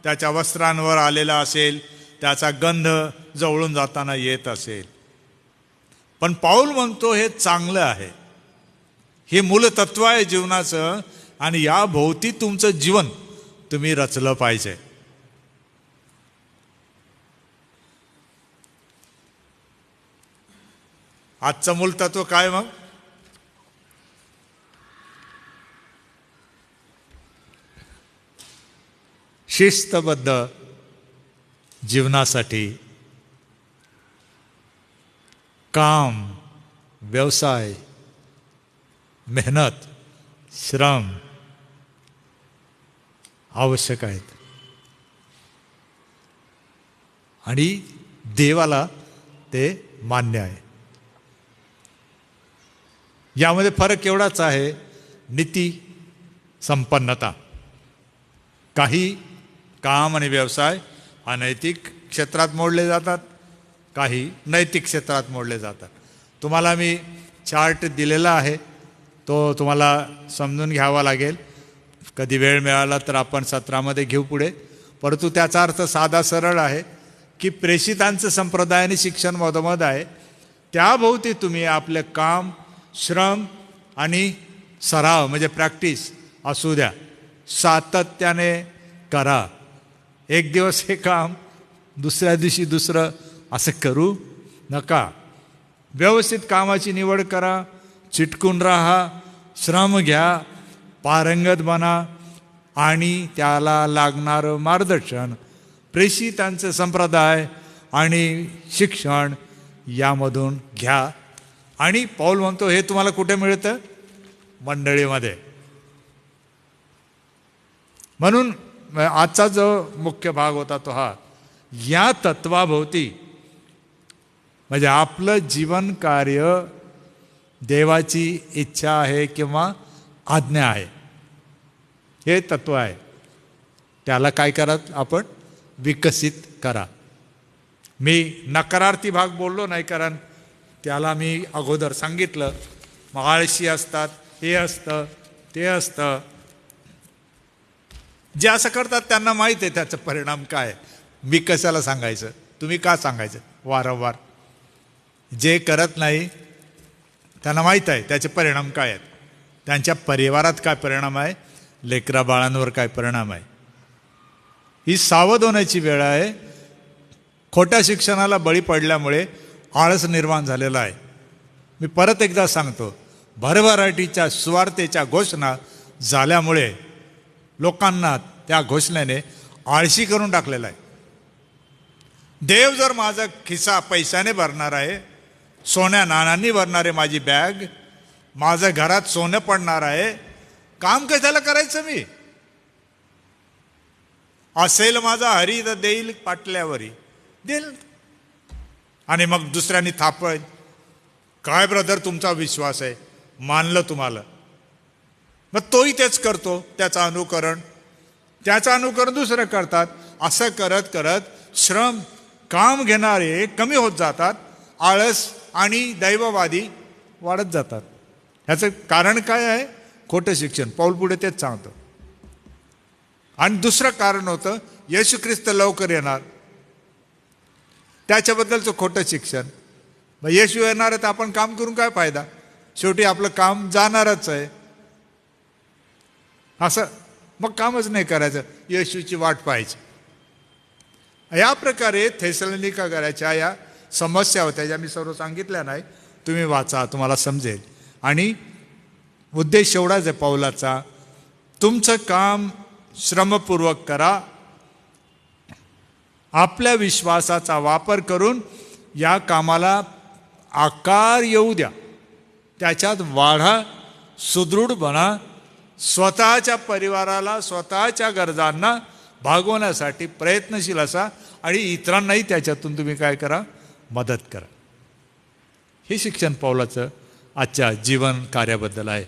Speaker 2: त्याच्या वस्त्रांवर आलेला असेल, त्याचा गंध जवळून जाताना येत असेल. पण पाऊल म्हणतो हे चांगलं आहे, हे मूलतत्व आहे जीवनाचं, आणि या भोवती तुमचं जीवन तुम्ही रचलं पाहिजे. आजचं मूलतत्व काय मग? शिस्तबद्ध जीवनासाठी काम, व्यवसाय, मेहनत, श्रम आवश्यक आहेत. आणि देवाला ते मान्य आहे. यामध्ये फरक एवढाच आहे, नीती संपन्नता. काही काम आणि व्यवसाय अनैतिक क्षेत्रात मोडले जातात, काही नैतिक क्षेत्रात मोडले जातात. तुम्हाला मी चार्ट दिलेला आहे, तो तुम्हाला समजून घ्यावा लागेल. कधी वेळ मिळाला तर आपण सत्रामध्ये घेऊ पुढे. परंतु त्याचा अर्थ साधा सरळ आहे की प्रेषितांचं संप्रदाय आणि शिक्षण मधोमध आहे, त्याभोवती तुम्ही आपले काम, श्रम आणि सराव म्हणजे प्रॅक्टिस असू द्या, सातत्याने करा. एक दिवस हे काम, दुसऱ्या दिवशी दुसरं असं करू नका. व्यवस्थित कामाची निवड करा, चिटकून राहा, श्रम घ्या, पारंगत बना आणि त्याला लागणारं मार्गदर्शन प्रेषितांचे संप्रदाय आणि शिक्षण यामधून घ्या. आणि पाऊल म्हणतो हे तुम्हाला कुठे मिळतं? मंडळीमध्ये. म्हणून आजचा जो मुख्य भाग होता तो हा, या तत्वाभोवती म्हणजे आपलं जीवन कार्य देवाची इच्छा आहे किंवा आज्ञा आहे, हे तत्व आहे. त्याला काय करा आपण? विकसित करा. मी नकारार्थी भाग बोललो नाही, कारण त्याला मी अगोदर सांगितलं, मग आळशी असतात, हे असतं ते असतं. जे असं करतात त्यांना माहीत आहे त्याचा परिणाम काय. मी कशाला सांगायचं, तुम्ही का सांगायचं वारंवार? जे करत नाही त्यांना माहीत आहे त्याचे परिणाम काय आहेत. त्यांच्या परिवारात काय परिणाम आहे, लेकरा बाळांवर काय परिणाम आहे. ही सावध होण्याची वेळ आहे. खोट्या शिक्षणाला बळी पडल्यामुळे आळस निर्माण झालेला आहे. मी परत एकदा सांगतो, भरभराटीच्या सुवार्तेच्या घोषणा झाल्यामुळे लोकांना त्या घोषणेने आळशी करून टाकलेला आहे. देव जर माझा खिसा पैशाने भरणार आहे, सोन्या नाण्यांनी भरणार आहे माझी बॅग, माझं घरात सोनं पडणार आहे, काम कशाला करायचं मी. असेल माझा हरी तर देईल पाटल्यावरी, देईल. आणि मग दुसऱ्यांनी थापळ, काय ब्रदर तुमचा विश्वास आहे, मानलं तुम्हाला. मग तोही तेच करतो, त्याचं अनुकरण दुसरं करतात. असं करत करत श्रम काम घेणारे कमी होत जातात, आळस आणि दैववादी वाढत जातात. ह्याचं कारण काय आहे? खोटं शिक्षण. पाऊल पुढे तेच सांगतं. आणि दुसरं कारण होतं, येशू ख्रिस्त लवकर येणार, त्याच्याबद्दलचं खोटं शिक्षण. मग येशू येणार आहे तर आपण काम करून काय फायदा, शेवटी आपलं काम जाणारच आहे. असं मग कामच नाही करायचं, येशूची वाट पाहायची. या प्रकारे थेसलोनिका घराच्या या समस्या होत्या, ज्या मी सर्व सांगितल्या नाही, तुम्ही वाचा, तुम्हाला समजेल. आणि उद्देश एवढाच आहे पाऊलाचा, तुमचं काम श्रमपूर्वक करा, आपल्या विश्वासाचा वापर करून या कामाला आकार येऊ द्या, त्याच्यात वाढा, सुदृढ बना, स्वतःच्या परिवाराला स्वतःच्या गरजांना भागवण्यासाठी प्रयत्नशील असा आणि इतरांनाही त्याच्यातून तुम्ही काय करा, मदत करा. हे शिक्षण पाऊलाचं आजच्या जीवन कार्याबद्दल आहे.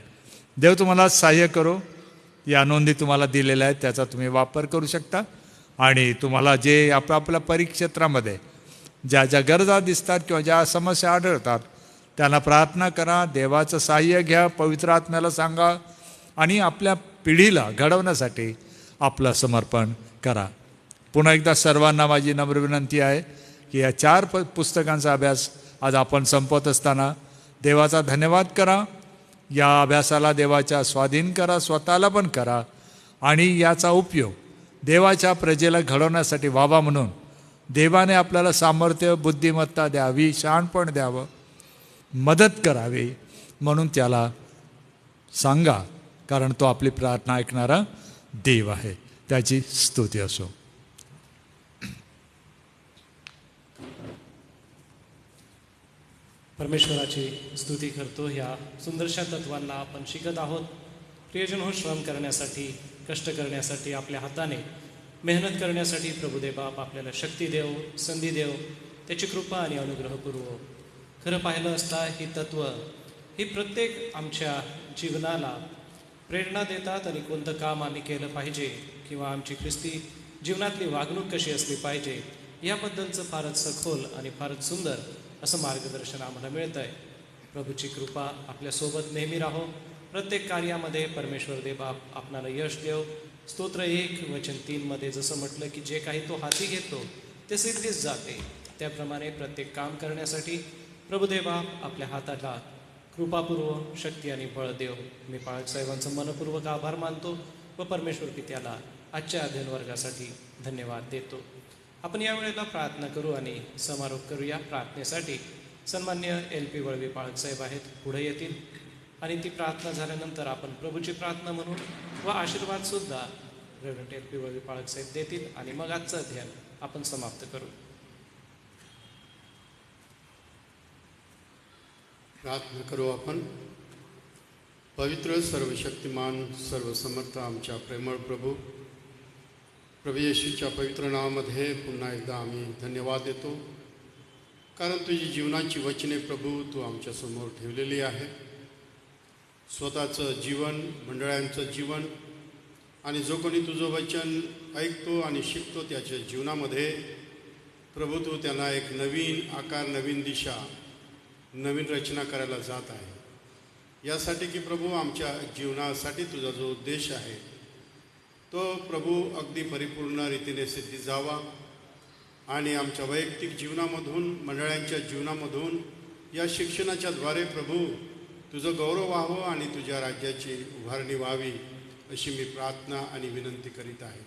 Speaker 2: देव तुम्हाला सहाय्य करो. या नोंदी तुम्हाला दिलेल्या आहेत, त्याचा तुम्ही वापर करू शकता. आणि तुम्हाला जे आपल्या परिक्षेत्रामध्ये ज्या ज्या गरजा दिसतात किंवा ज्या समस्या आढळतात त्यांना प्रार्थना करा, देवाचं सहाय्य घ्या, पवित्र आत्म्याला सांगा आणि आपल्या पिढीला घडवण्यासाठी आपलं समर्पण करा. पुन्हा एकदा सर्वांना माझी नम्र विनंती आहे की या 4 पुस्तकांचा अभ्यास आज आपण संपवत असताना देवाचा धन्यवाद करा. या अभ्यासाला देवाच्या स्वाधीन करा, स्वतःला पण करा आणि याचा उपयोग देवाच्या प्रजेला घडवण्यासाठी व्हावा. म्हणून देवाने आपल्याला सामर्थ्य, बुद्धिमत्ता द्यावी, शहाणपण द्यावं, मदत करावी म्हणून त्याला सांगा, कारण तो आपली प्रार्थना ऐकणारा देव आहे. त्याची स्तुती असो.
Speaker 1: परमेश्वराची स्तुती करतो. ह्या सुंदरशा तत्वांना आपण शिकत आहोत. प्रियजन हो, श्रम करण्यासाठी, कष्ट करण्यासाठी, आपल्या हाताने मेहनत करण्यासाठी प्रभुदेव बाप आपल्याला शक्ती देव, संधी देव, त्याची कृपा आणि अनुग्रह पुरवो. खरं पाहिलं असता ही तत्व ही प्रत्येक आमच्या जीवनाला प्रेरणा देतात आणि कोणतं काम आम्ही केलं पाहिजे किंवा आमची ख्रिस्ती जीवनातली वागणूक कशी असली पाहिजे याबद्दलचं फारच सखोल आणि फारच सुंदर असं मार्गदर्शन आम्हाला मिळतं आहे. प्रभूची कृपा आपल्यासोबत नेहमी राहो. प्रत्येक कार्यामध्ये परमेश्वर देव बाप आपणाला यश देव. स्तोत्र 1 वचन 3 मध्ये जसं म्हटलं की जे काही तो हाती घेतो ते सिद्धीच जाते, त्याप्रमाणे प्रत्येक काम करण्यासाठी प्रभुदेव बाप आपल्या हाताला कृपापूर्व शक्ती आणि बळ देव. मी पाळक साहेबांचं मनपूर्वक आभार मानतो व परमेश्वर पित्याला आजच्या अध्ययन वर्गासाठी धन्यवाद देतो. आपण यावेळेला प्रार्थना करू आणि समारोप करूया. प्रार्थनेसाठी सन्मान्य LP वळवी पाळक साहेब आहेत, पुढे येतील आणि ती प्रार्थना झाल्यानंतर आपण प्रभूची प्रार्थना म्हणून व आशीर्वादसुद्धा रेव्हरंड LP वळवी पाळक साहेब देतील आणि मग आजचं अध्ययन आपण समाप्त करू.
Speaker 3: प्रार्थना करू आपण. पवित्र, सर्वशक्तिमान, सर्वसमर्थ आमच्या प्रेमळ प्रभू येशूच्या पवित्र नावामध्ये पुन्हा एकदा आम्ही धन्यवाद देतो, कारण तुझी जीवनाची वचने प्रभू तू आमच्यासमोर ठेवलेली आहे. स्वतःचं जीवन, मंडळांचं जीवन आणि जो कोणी तुझं वचन ऐकतो आणि शिकतो त्याच्या जीवनामध्ये प्रभू तू त्यांना एक नवीन आकार, नवीन दिशा, नवीन रचना करायला जात आहे. यासाठी की प्रभू आमच्या जीवनासाठी तुझा जो उद्देश आहे तो प्रभू अगदी परिपूर्ण रीतीने सिद्धी जावा आणि आमच्या वैयक्तिक जीवनामधून, मंडळांच्या जीवनामधून या शिक्षणाच्या द्वारे प्रभू तुझं गौरव व्हावं आणि तुझ्या राज्याची उभारणी व्हावी अशी मी प्रार्थना आणि विनंती करीत आहे.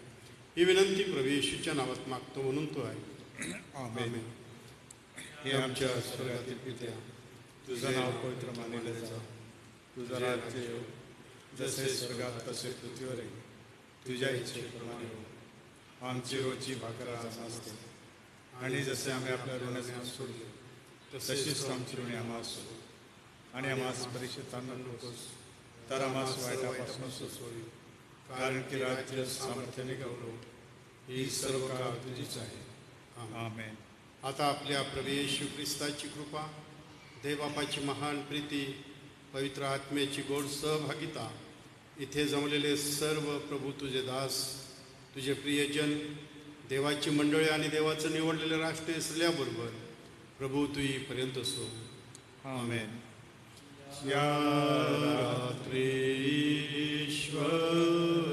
Speaker 3: ही विनंती प्रभू येशूच्या नावात मागतो म्हणून तो आहे.
Speaker 2: आमेन.
Speaker 3: हे आमच्या स्वर्गातील पित्या,
Speaker 2: तुझं नाव पवित्र मानले जा. तुझं राज्य येऊ, जसे स्वर्गात तसे पृथ्वीवरही तुझ्या इच्छेप्रमाणे हो. आमची रोजची भाकर आज असते आणि जसे आम्ही आपल्या ऋणांना सोडले तशीच आमची ऋणे आम्हाला सोड आणि आम्हाला परीक्षेत आणू नकोस, तर आम्हाला वाईटापासून सोडवी. कारण की राज्य, सामर्थ्य आणि गौरव ही सर्व काळ तुझीच आहे. आमेन.
Speaker 3: आता आपल्या प्रभू येशू ख्रिस्ताची कृपा, देवबापाची महान प्रीती, पवित्र आत्म्याची गोड सहभागिता, इथे जमलेले सर्व प्रभू तुझे दास, तुझे प्रियजन, देवाची मंडळी आणि देवाचं निवडलेले राष्ट्र असल्याबरोबर प्रभू तू येईपर्यंत सो.
Speaker 2: आमेन.
Speaker 3: या रात्री ईश्वर